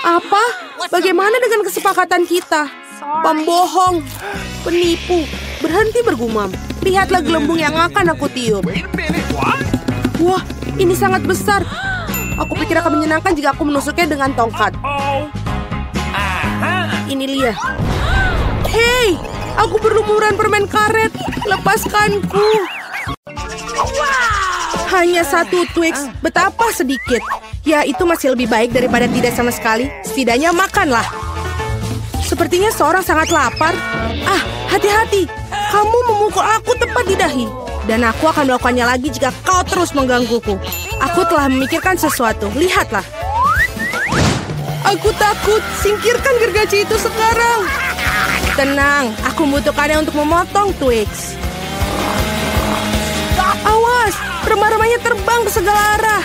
Apa? Bagaimana dengan kesepakatan kita? Pembohong, penipu, berhenti bergumam. Lihatlah gelembung yang akan aku tiup. Wah, ini sangat besar. Aku pikir akan menyenangkan jika aku menusuknya dengan tongkat. Ini Lia. Hei, aku berlumuran permen karet. Lepaskanku. Hanya satu Twix, betapa sedikit. Ya, itu masih lebih baik daripada tidak sama sekali. Setidaknya makanlah. Sepertinya seorang sangat lapar. Hati-hati. Kamu memukul aku tepat di dahi. Dan aku akan melakukannya lagi jika kau terus menggangguku. Aku telah memikirkan sesuatu. Lihatlah. Aku takut. Singkirkan gergaji itu sekarang. Tenang, aku membutuhkannya untuk memotong Twix. Awas, remah-remahnya terbang ke segala arah.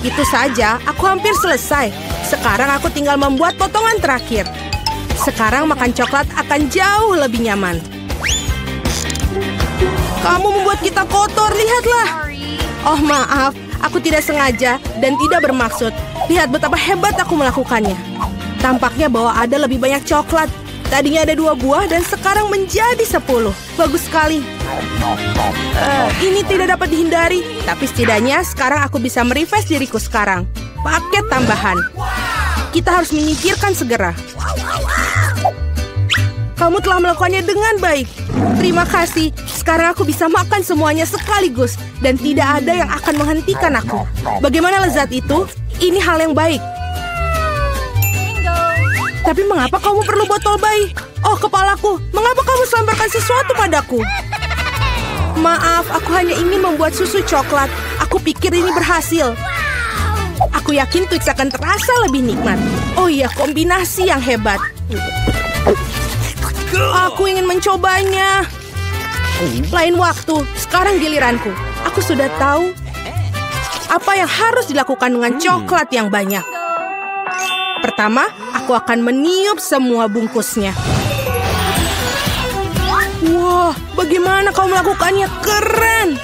Itu saja, aku hampir selesai. Sekarang aku tinggal membuat potongan terakhir. Sekarang makan coklat akan jauh lebih nyaman. Kamu membuat kita kotor, lihatlah. Oh maaf, aku tidak sengaja dan tidak bermaksud. Lihat betapa hebat aku melakukannya. Tampaknya bahwa ada lebih banyak coklat. Tadinya ada 2 buah dan sekarang menjadi 10. Bagus sekali. Ini tidak dapat dihindari. Tapi setidaknya sekarang aku bisa merefresh diriku sekarang. Paket tambahan. Kita harus menyingkirkan segera. Kamu telah melakukannya dengan baik. Terima kasih. Sekarang aku bisa makan semuanya sekaligus. Dan tidak ada yang akan menghentikan aku. Bagaimana lezat itu? Ini hal yang baik. Tapi mengapa kamu perlu botol bayi? Oh, kepalaku. Mengapa kamu selemparkan sesuatu padaku? Maaf, aku hanya ingin membuat susu coklat. Aku pikir ini berhasil. Aku Aku yakin Twix akan terasa lebih nikmat. Oh iya, kombinasi yang hebat. Aku ingin mencobanya. Lain waktu, sekarang giliranku. Aku sudah tahu apa yang harus dilakukan dengan coklat yang banyak. Pertama, aku akan meniup semua bungkusnya. Wah, bagaimana kau melakukannya? Keren!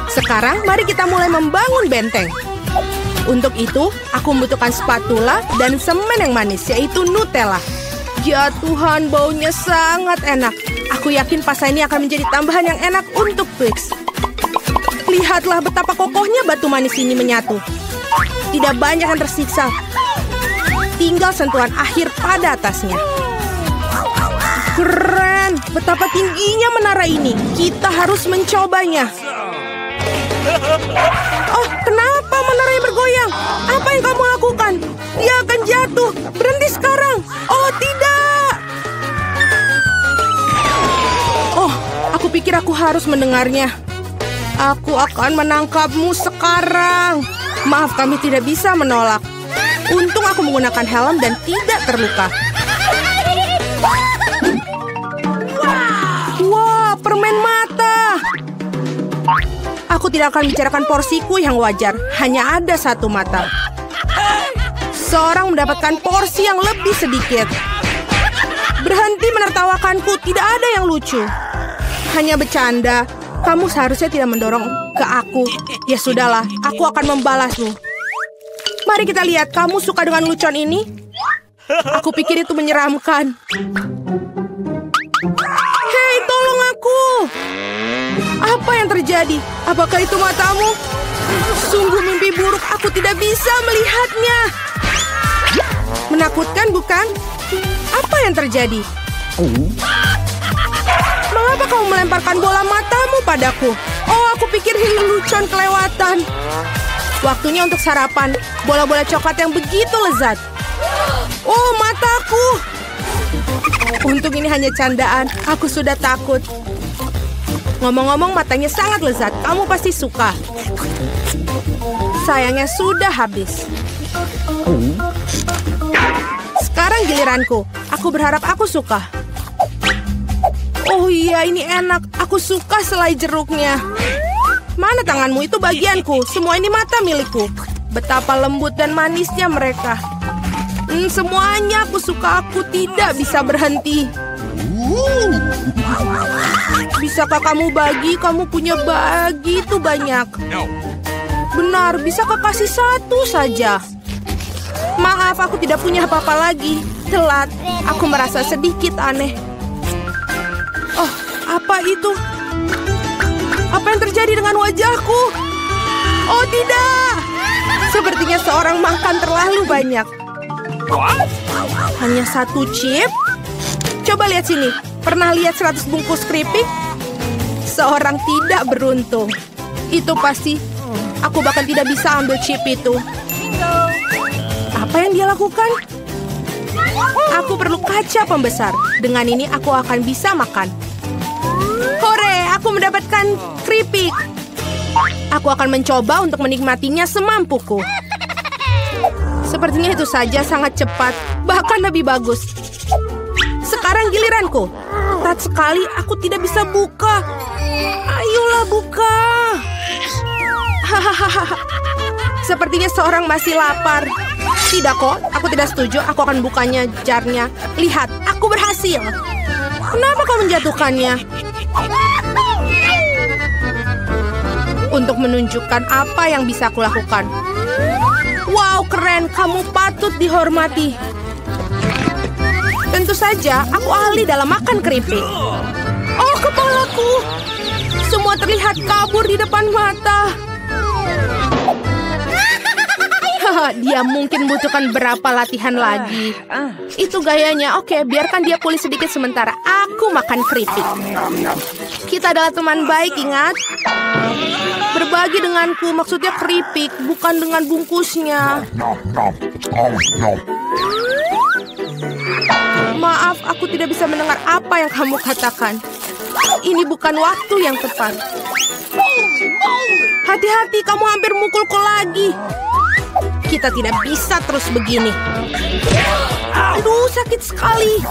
Sekarang, mari kita mulai membangun benteng. Untuk itu, aku membutuhkan spatula dan semen yang manis, yaitu Nutella. Ya Tuhan, baunya sangat enak. Aku yakin pasta ini akan menjadi tambahan yang enak untuk Twix. Lihatlah betapa kokohnya batu manis ini menyatu. Tidak banyak yang tersiksa. Tinggal sentuhan akhir pada atasnya. Keren! Betapa tingginya menara ini. Kita harus mencobanya. Oh, kenapa menaranya bergoyang? Apa yang kamu lakukan? Dia akan jatuh. Berhenti sekarang. Oh, tidak. Oh, aku pikir aku harus mendengarnya. Aku akan menangkapmu sekarang. Maaf, kami tidak bisa menolak. Untung aku menggunakan helm dan tidak terluka. Wah, permen mata. Aku tidak akan bicarakan porsiku yang wajar. Hanya ada satu mata. Seorang mendapatkan porsi yang lebih sedikit. Berhenti menertawakanku. Tidak ada yang lucu. Hanya bercanda. Kamu seharusnya tidak mendorong ke aku. Ya sudahlah, aku akan membalasmu. Mari kita lihat, kamu suka dengan lucuan ini? Aku pikir itu menyeramkan. Hei, tolong aku! Apa yang terjadi? Apakah itu matamu? Sungguh mimpi buruk, aku tidak bisa melihatnya. Menakutkan, bukan? Apa yang terjadi? Mengapa kamu melemparkan bola matamu padaku? Oh, aku pikir ini lucuan kelewatan. Waktunya untuk sarapan. Bola-bola coklat yang begitu lezat. Oh, mataku. Untung ini hanya candaan. Aku sudah takut. Ngomong-ngomong, matanya sangat lezat. Kamu pasti suka. Sayangnya sudah habis. Sekarang giliranku. Aku berharap aku suka. Oh iya, ini enak. Aku suka selai jeruknya. Mana tanganmu? Itu bagianku. Semua ini mata milikku. Betapa lembut dan manisnya mereka. Semuanya aku suka. Aku tidak bisa berhenti. Bisakah kamu bagi? Kamu punya begitu banyak. Benar, bisakah kasih satu saja? Maaf, aku tidak punya apa-apa lagi. Telat. Aku merasa sedikit aneh. Oh, apa itu? Apa yang terjadi dengan wajahku? Oh, tidak. Sepertinya seorang makan terlalu banyak. Hanya satu chip? Coba lihat sini. Pernah lihat 100 bungkus keripik? Seorang tidak beruntung. Itu pasti. Aku bahkan tidak bisa ambil chip itu. Apa yang dia lakukan? Aku perlu kaca pembesar. Dengan ini aku akan bisa makan. Hore, aku mendapatkan keripik. Aku akan mencoba untuk menikmatinya semampuku. Sepertinya itu saja sangat cepat. Bahkan lebih bagus. Sekarang giliranku. Ketat sekali, aku tidak bisa buka. Ayolah buka. Hahaha. Sepertinya seorang masih lapar. Tidak kok, aku tidak setuju. Aku akan bukanya jarnya. Lihat, aku berhasil. Kenapa kau menjatuhkannya? Untuk menunjukkan apa yang bisa aku lakukan. Wow, keren. Kamu patut dihormati. Tentu saja, aku ahli dalam makan keripik. Oh, kepalaku. Semua terlihat kabur di depan mata. Dia mungkin butuhkan berapa latihan lagi. Itu gayanya. Oke, biarkan dia pulih sedikit sementara. Aku makan keripik. Kita adalah teman baik, ingat? Berbagi denganku, maksudnya keripik, bukan dengan bungkusnya. Maaf, aku tidak bisa mendengar apa yang kamu katakan. Ini bukan waktu yang tepat. Hati-hati, kamu hampir mukulku lagi. Kita tidak bisa terus begini. Aduh, sakit sekali.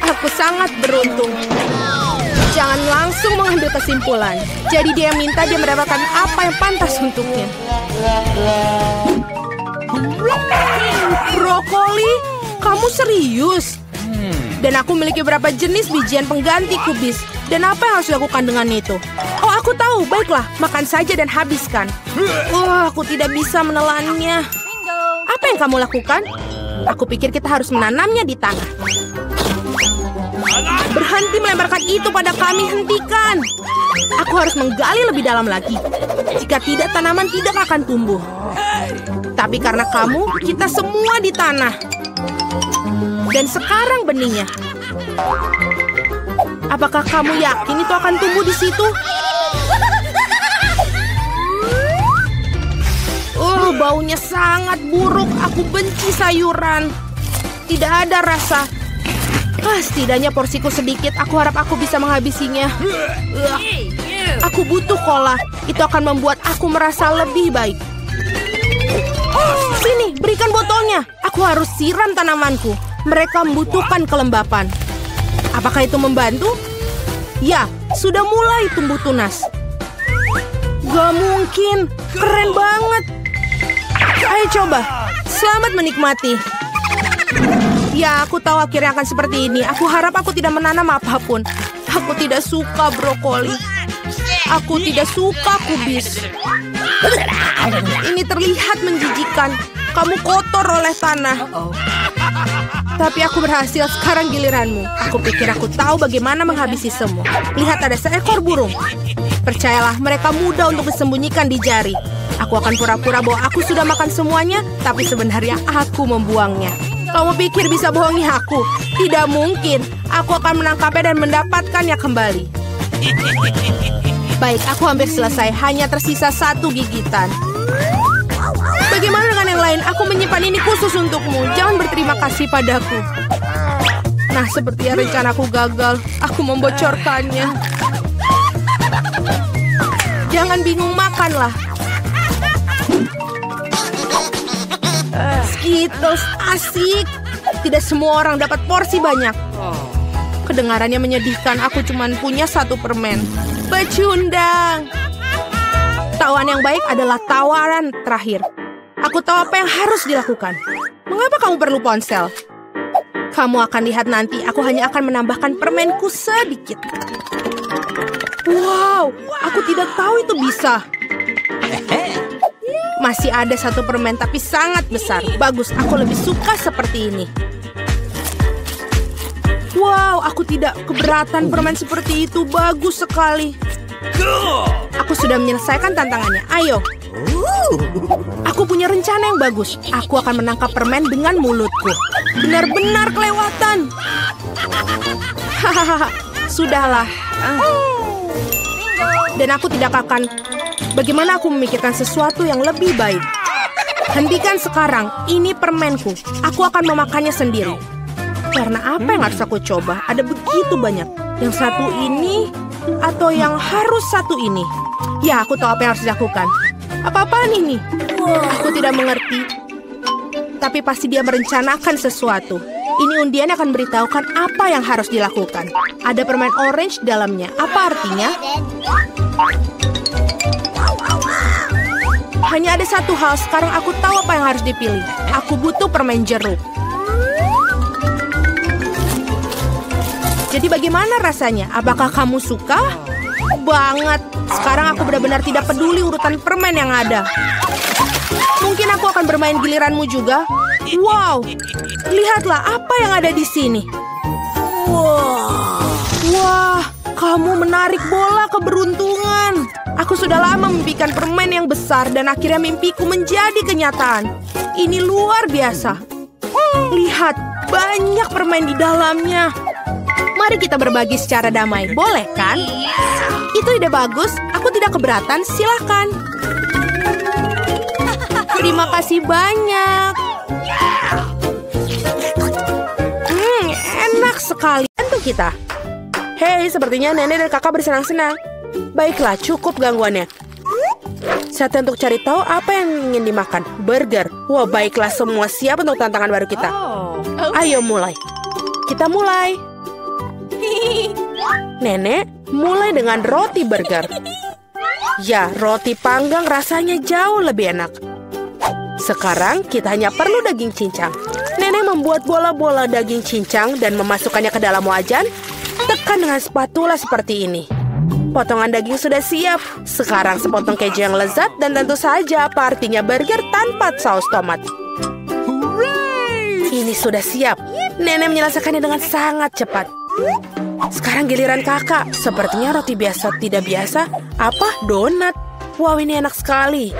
Aku sangat beruntung. Jangan langsung mengambil kesimpulan. Jadi dia minta dia mendapatkan apa yang pantas untuknya. Brokoli? Kamu serius? Dan aku memiliki beberapa jenis bijian pengganti kubis. Dan apa yang harus dilakukan dengan itu? Oh, aku tahu. Baiklah, makan saja dan habiskan. Aku tidak bisa menelannya. Apa yang kamu lakukan? Aku pikir kita harus menanamnya di tanah. Berhenti melemparkan itu pada kami, hentikan. Aku harus menggali lebih dalam lagi. Jika tidak, tanaman tidak akan tumbuh. Tapi karena kamu, kita semua di tanah. Dan sekarang benihnya. Apakah kamu yakin itu akan tumbuh di situ? Baunya sangat buruk. Aku benci sayuran. Tidak ada rasa. Setidaknya porsiku sedikit. Aku harap aku bisa menghabisinya. Aku butuh cola. Itu akan membuat aku merasa lebih baik. Sini, berikan botolnya. Aku harus siram tanamanku. Mereka membutuhkan kelembapan. Apakah itu membantu? Ya, sudah mulai tumbuh tunas. Gak mungkin. Keren banget. Ayo coba. Selamat menikmati. Ya, aku tahu akhirnya akan seperti ini. Aku harap aku tidak menanam apapun. Aku tidak suka brokoli. Aku tidak suka kubis. Ini terlihat menjijikan. Kamu kotor oleh tanah. Tapi aku berhasil. Sekarang giliranmu. Aku pikir aku tahu bagaimana menghabisi semua. Lihat, ada seekor burung. Percayalah, mereka mudah untuk disembunyikan di jari. Aku akan pura-pura bahwa aku sudah makan semuanya, tapi sebenarnya aku membuangnya. Kamu pikir bisa bohongi aku? Tidak mungkin. Aku akan menangkapnya dan mendapatkannya kembali. Baik, aku hampir selesai. Hanya tersisa 1 gigitan. Bagaimana dengan yang lain? Aku menyimpan ini khusus untukmu. Jangan berterima kasih padaku. Nah, sepertinya rencanaku gagal. Aku membocorkannya. Jangan bingung, makanlah. Skittles asik. Tidak semua orang dapat porsi banyak. Kedengarannya menyedihkan. Aku cuma punya 1 permen. Pecundang. Tawaran yang baik adalah tawaran terakhir. Aku tahu apa yang harus dilakukan. Mengapa kamu perlu ponsel? Kamu akan lihat nanti. Aku hanya akan menambahkan permenku sedikit. Wow, aku tidak tahu itu bisa. Masih ada 1 permen, tapi sangat besar. Bagus, aku lebih suka seperti ini. Wow, aku tidak keberatan permen seperti itu. Bagus sekali. Aku sudah menyelesaikan tantangannya. Ayo. Aku punya rencana yang bagus. Aku akan menangkap permen dengan mulutku. Benar-benar kelewatan. Hahaha, sudahlah. Dan aku tidak akan... Bagaimana aku memikirkan sesuatu yang lebih baik? Hentikan sekarang. Ini permenku. Aku akan memakannya sendiri. Karena apa yang harus aku coba? Ada begitu banyak. Yang 1 ini atau yang harus 1 ini? Ya, aku tahu apa yang harus dilakukan. Apa-apaan ini? Aku tidak mengerti. Tapi pasti dia merencanakan sesuatu. Ini undian akan beritahukan apa yang harus dilakukan. Ada permen orange dalamnya. Apa artinya? Hanya ada 1 hal. Sekarang aku tahu apa yang harus dipilih. Aku butuh permen jeruk. Jadi bagaimana rasanya? Apakah kamu suka? Banget. Sekarang aku benar-benar tidak peduli urutan permen yang ada. Mungkin aku akan bermain giliranmu juga. Wow. Lihatlah apa yang ada di sini. Wah, kamu menarik bola keberuntungan. Aku sudah lama memimpikan permen yang besar dan akhirnya mimpiku menjadi kenyataan. Ini luar biasa. Lihat, banyak permen di dalamnya. Mari kita berbagi secara damai, boleh kan? Itu ide bagus, aku tidak keberatan, silakan. Terima kasih banyak. Enak sekali. Bantu kita. Hei, sepertinya nenek dan kakak bersenang-senang. Baiklah, cukup gangguannya. Saatnya untuk cari tahu apa yang ingin dimakan. Burger. Wah, baiklah, semua siap untuk tantangan baru kita. Ayo mulai. Kita mulai. Nenek mulai dengan roti burger. Ya, roti panggang rasanya jauh lebih enak. Sekarang kita hanya perlu daging cincang. Nenek membuat bola-bola daging cincang dan memasukkannya ke dalam wajan. Tekan dengan spatula seperti ini. Potongan daging sudah siap. Sekarang sepotong keju yang lezat dan tentu saja apa artinya burger tanpa saus tomat. Ini sudah siap. Nenek menyelesaikannya dengan sangat cepat. Sekarang giliran kakak. Sepertinya roti biasa tidak biasa. Apa? Donat. Wow, ini enak sekali.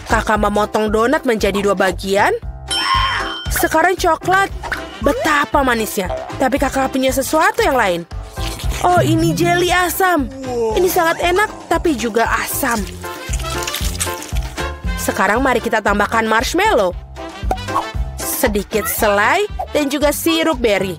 Kakak memotong donat menjadi 2 bagian. Sekarang coklat. Betapa manisnya. Tapi kakak punya sesuatu yang lain. Oh, ini jelly asam. Ini sangat enak, tapi juga asam. Sekarang mari kita tambahkan marshmallow. Sedikit selai dan juga sirup berry.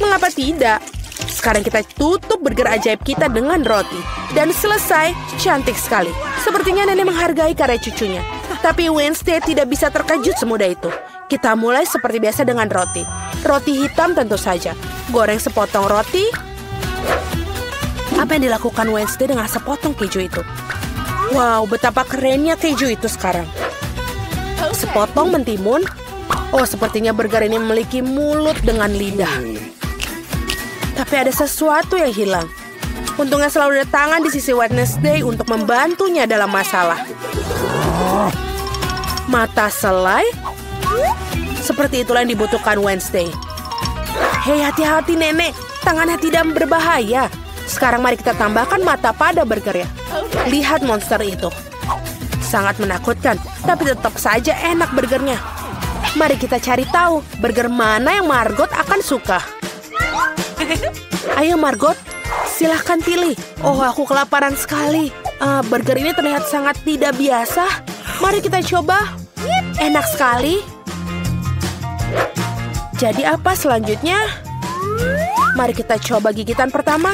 Mengapa tidak? Sekarang kita tutup burger ajaib kita dengan roti. Dan selesai, cantik sekali. Sepertinya nenek menghargai karya cucunya. Tapi Wednesday tidak bisa terkejut semudah itu. Kita mulai seperti biasa dengan roti. Roti hitam tentu saja. Goreng sepotong roti. Apa yang dilakukan Wednesday dengan sepotong keju itu? Wow, betapa kerennya keju itu sekarang. Sepotong mentimun. Oh, sepertinya burger ini memiliki mulut dengan lidah. Tapi ada sesuatu yang hilang. Untungnya selalu ada tangan di sisi Wednesday untuk membantunya dalam masalah. Mata selai. Seperti itulah yang dibutuhkan Wednesday. Hei, hati-hati nenek. Tangannya tidak berbahaya. Sekarang mari kita tambahkan mata pada burgernya. Lihat monster itu. Sangat menakutkan, tapi tetap saja enak burgernya. Mari kita cari tahu burger mana yang Margot akan suka. Ayo Margot, silahkan pilih. Oh, aku kelaparan sekali. Burger ini terlihat sangat tidak biasa. Mari kita coba. Enak sekali. Jadi apa selanjutnya? Mari kita coba gigitan pertama.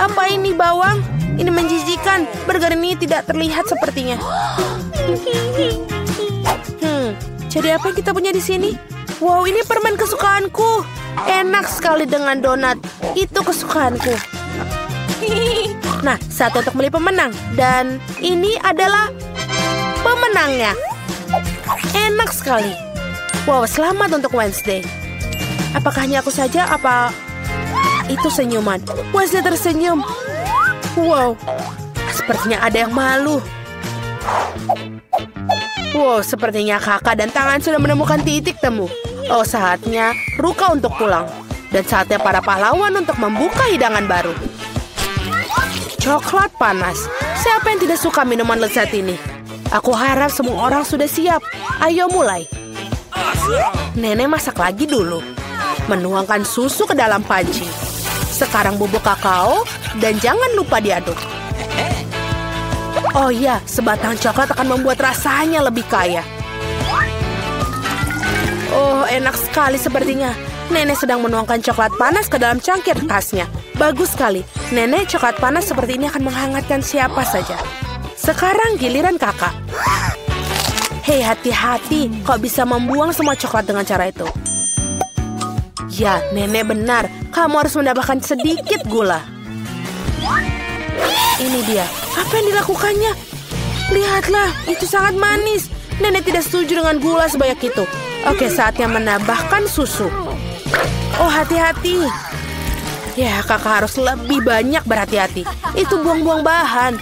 Apa ini bawang? Ini menjijikan. Burger ini tidak terlihat sepertinya. Jadi apa yang kita punya di sini? Wow, ini permen kesukaanku. Enak sekali dengan donat. Itu kesukaanku. Nah, satu untuk beli pemenang. Dan ini adalah pemenangnya. Enak sekali. Wow, selamat untuk Wednesday. Apakah hanya aku saja? Apa itu senyuman? Wednesday tersenyum. Wow, sepertinya ada yang malu. Wow, sepertinya kakak dan tangan sudah menemukan titik temu. Oh, saatnya Ruka untuk pulang. Dan saatnya para pahlawan untuk membuka hidangan baru. Coklat panas. Siapa yang tidak suka minuman lezat ini? Aku harap semua orang sudah siap. Ayo mulai. Nenek masak lagi dulu. Menuangkan susu ke dalam panci. Sekarang bubuk kakao. Dan jangan lupa diaduk. Oh iya, sebatang coklat akan membuat rasanya lebih kaya. Oh, enak sekali sepertinya. Nenek sedang menuangkan coklat panas ke dalam cangkir khasnya. Bagus sekali. Nenek, coklat panas seperti ini akan menghangatkan siapa saja. Sekarang giliran kakak. Hei, hati-hati. Kau bisa membuang semua coklat dengan cara itu. Ya, nenek benar. Kamu harus mendapatkan sedikit gula. Ini dia. Apa yang dilakukannya? Lihatlah, itu sangat manis. Nenek tidak setuju dengan gula sebanyak itu. Oke, saatnya menambahkan susu. Oh, hati-hati. Ya, kakak harus lebih banyak berhati-hati. Itu buang-buang bahan.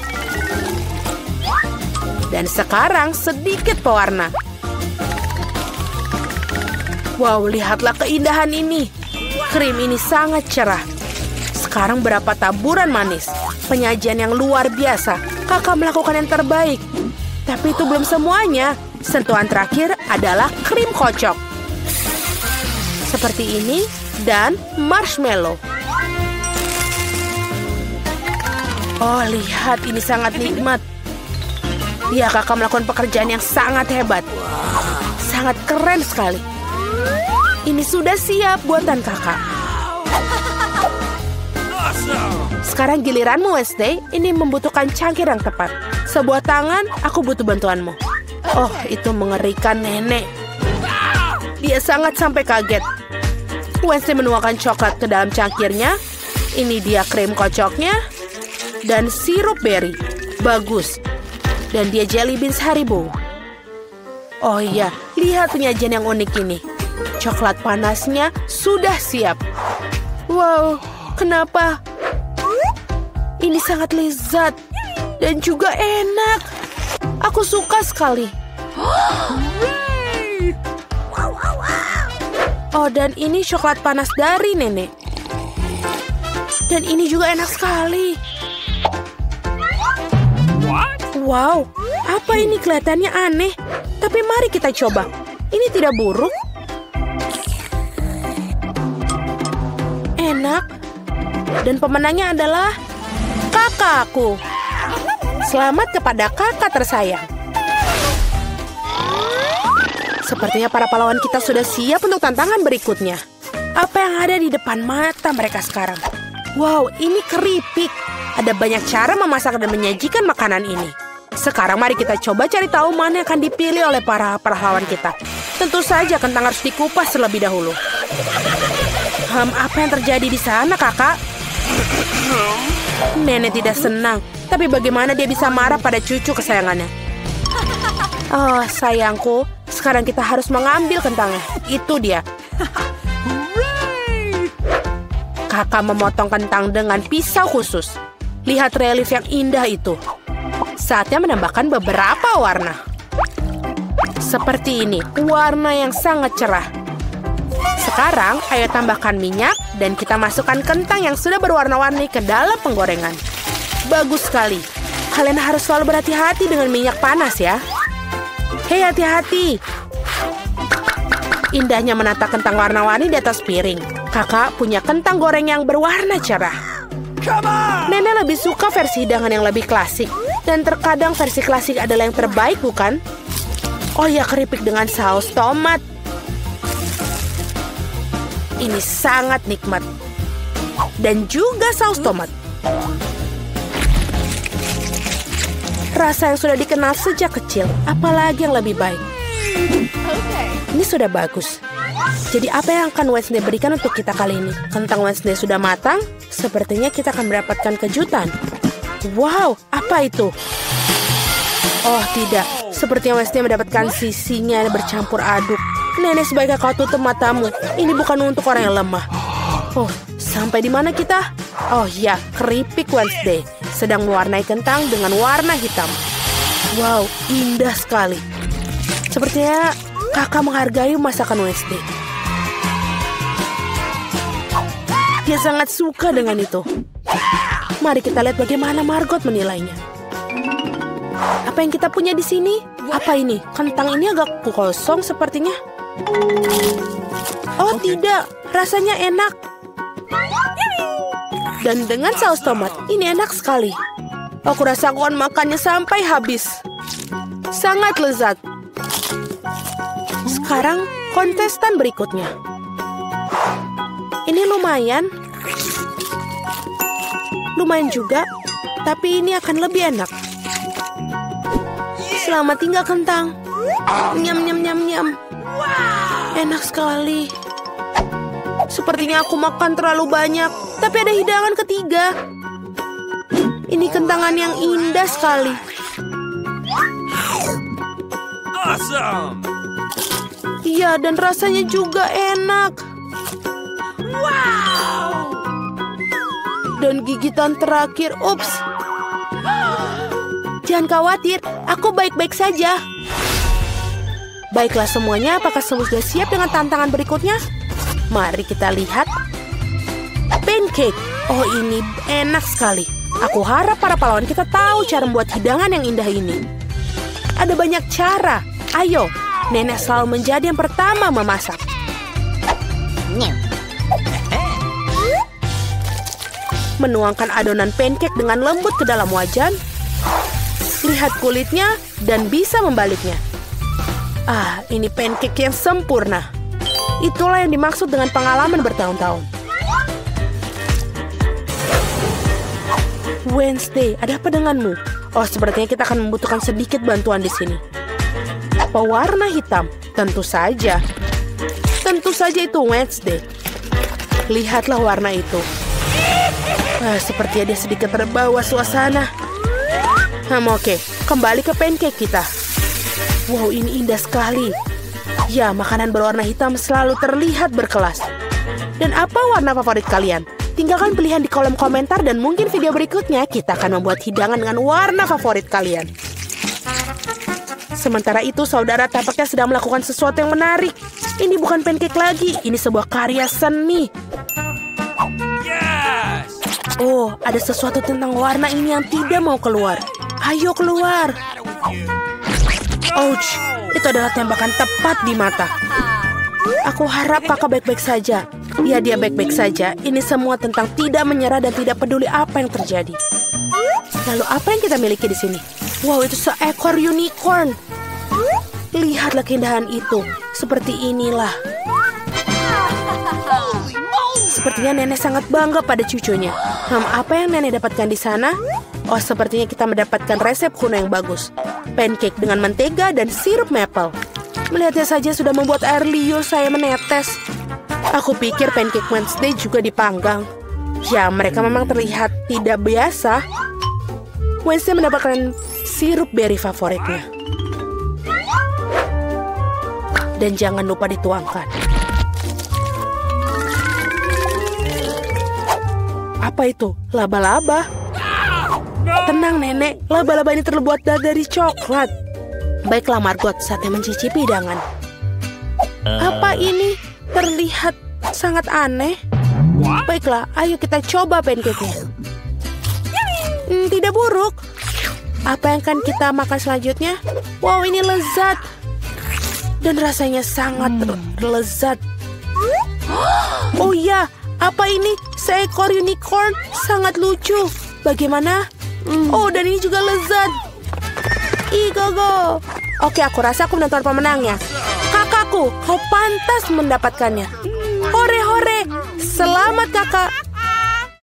Dan sekarang sedikit pewarna. Wow, lihatlah keindahan ini. Krim ini sangat cerah. Sekarang berapa taburan manis. Penyajian yang luar biasa. Kakak melakukan yang terbaik. Tapi itu belum semuanya. Sentuhan terakhir adalah krim kocok. Seperti ini dan marshmallow. Oh, lihat, ini sangat nikmat. Ya, kakak melakukan pekerjaan yang sangat hebat. Sangat keren sekali. Ini sudah siap buatan kakak. Awesome! Sekarang giliranmu, Wednesday. Ini membutuhkan cangkir yang tepat. Sebuah tangan, aku butuh bantuanmu. Oh, itu mengerikan, Nenek. Dia sangat sampai kaget. Wednesday menuangkan coklat ke dalam cangkirnya. Ini dia krim kocoknya. Dan sirup berry. Bagus. Dan dia jelly beans Haribo. Oh iya, lihat penyajian yang unik ini. Coklat panasnya sudah siap. Wow, kenapa? Ini sangat lezat dan juga enak. Aku suka sekali. Oh, dan ini coklat panas dari Nenek. Dan ini juga enak sekali. Wow, apa ini kelihatannya aneh? Tapi mari kita coba. Ini tidak buruk. Enak. Dan pemenangnya adalah kakakku. Selamat kepada kakak tersayang. Sepertinya para pahlawan kita sudah siap untuk tantangan berikutnya. Apa yang ada di depan mata mereka sekarang? Wow, ini keripik. Ada banyak cara memasak dan menyajikan makanan ini. Sekarang mari kita coba cari tahu mana yang akan dipilih oleh para pahlawan kita. Tentu saja kentang harus dikupas terlebih dahulu. Apa yang terjadi di sana, kakak? Nenek tidak senang. Tapi bagaimana dia bisa marah pada cucu kesayangannya? Oh, sayangku. Sekarang kita harus mengambil kentangnya. Itu dia. Kakak memotong kentang dengan pisau khusus. Lihat relief yang indah itu. Saatnya menambahkan beberapa warna. Seperti ini, warna yang sangat cerah. Sekarang, ayo tambahkan minyak dan kita masukkan kentang yang sudah berwarna-warni ke dalam penggorengan. Bagus sekali. Kalian harus selalu berhati-hati dengan minyak panas ya. Hei, hati-hati. Indahnya menata kentang warna-warni di atas piring. Kakak punya kentang goreng yang berwarna cerah. Nenek lebih suka versi hidangan yang lebih klasik. Dan terkadang versi klasik adalah yang terbaik, bukan? Oh ya, keripik dengan saus tomat. Ini sangat nikmat. Dan juga saus tomat. Rasa yang sudah dikenal sejak kecil. Apalagi yang lebih baik. Ini sudah bagus. Jadi apa yang akan Wednesday berikan untuk kita kali ini? Kentang Wednesday sudah matang. Sepertinya kita akan mendapatkan kejutan. Wow, apa itu? Oh tidak, sepertinya Wednesday mendapatkan sisinya bercampur aduk. Nenek, sebaiknya kau tutup matamu. Ini bukan untuk orang yang lemah. Oh, sampai di mana kita? Oh ya, keripik Wednesday sedang mewarnai kentang dengan warna hitam. Wow, indah sekali. Sepertinya kakak menghargai masakan Wednesday. Dia sangat suka dengan itu. Mari kita lihat bagaimana Margot menilainya. Apa yang kita punya di sini? Apa ini? Kentang ini agak kosong sepertinya. Oh tidak, rasanya enak. Dan dengan saus tomat, ini enak sekali. Aku rasa aku akan makannya sampai habis. Sangat lezat. Sekarang kontestan berikutnya. Ini lumayan. Lumayan juga, tapi ini akan lebih enak. Selamat tinggal kentang. Nyam, nyam, nyam, nyam. Enak sekali. Sepertinya aku makan terlalu banyak, tapi ada hidangan ketiga. Ini kentangan yang indah sekali. Awesome! Iya, dan rasanya juga enak. Wow! Dan gigitan terakhir, ups. Jangan khawatir, aku baik-baik saja. Baiklah semuanya, apakah semua sudah siap dengan tantangan berikutnya? Mari kita lihat. Pancake. Oh, ini enak sekali. Aku harap para pahlawan kita tahu cara membuat hidangan yang indah ini. Ada banyak cara. Ayo, nenek selalu menjadi yang pertama memasak. Menuangkan adonan pancake dengan lembut ke dalam wajan. Lihat kulitnya dan bisa membaliknya. Ah, ini pancake yang sempurna. Itulah yang dimaksud dengan pengalaman bertahun-tahun. Wednesday, ada apa denganmu? Oh, sepertinya kita akan membutuhkan sedikit bantuan di sini. Pewarna hitam, tentu saja. Tentu saja itu Wednesday. Lihatlah warna itu. Sepertinya dia sedikit terbawa suasana. Oke, kembali ke pancake kita. Wow, ini indah sekali. Ya, makanan berwarna hitam selalu terlihat berkelas. Dan apa warna favorit kalian? Tinggalkan pilihan di kolom komentar dan mungkin video berikutnya kita akan membuat hidangan dengan warna favorit kalian. Sementara itu, saudara tampaknya sedang melakukan sesuatu yang menarik. Ini bukan pancake lagi, ini sebuah karya seni. Oh, ada sesuatu tentang warna ini yang tidak mau keluar. Ayo keluar. Ouch, itu adalah tembakan tepat di mata. Aku harap kakak baik-baik saja. Ya, dia baik-baik saja. Ini semua tentang tidak menyerah dan tidak peduli apa yang terjadi. Lalu apa yang kita miliki di sini? Wow, itu seekor unicorn. Lihatlah keindahan itu. Seperti inilah. Sepertinya nenek sangat bangga pada cucunya. Apa yang nenek dapatkan di sana? Oh, sepertinya kita mendapatkan resep kuno yang bagus. Pancake dengan mentega dan sirup maple. Melihatnya saja sudah membuat air liur saya menetes. Aku pikir pancake Wednesday juga dipanggang. Ya, mereka memang terlihat tidak biasa. Wednesday mendapatkan sirup berry favoritnya. Dan jangan lupa dituangkan. Apa itu? Laba-laba? Tenang, nenek. Laba-laba ini terbuat dari coklat. Baiklah, Margot, saatnya mencicipi hidangan. Apa ini? Terlihat sangat aneh. Baiklah, ayo kita coba pancake-nya. Tidak buruk. Apa yang akan kita makan selanjutnya? Wow, ini lezat. Dan rasanya sangat lezat. Oh iya, apa ini? Seekor unicorn sangat lucu. Bagaimana? Oh, dan ini juga lezat. Go. Oke, aku rasa aku menentukan pemenangnya. Kakakku, kau pantas mendapatkannya. Hore. Selamat kakak.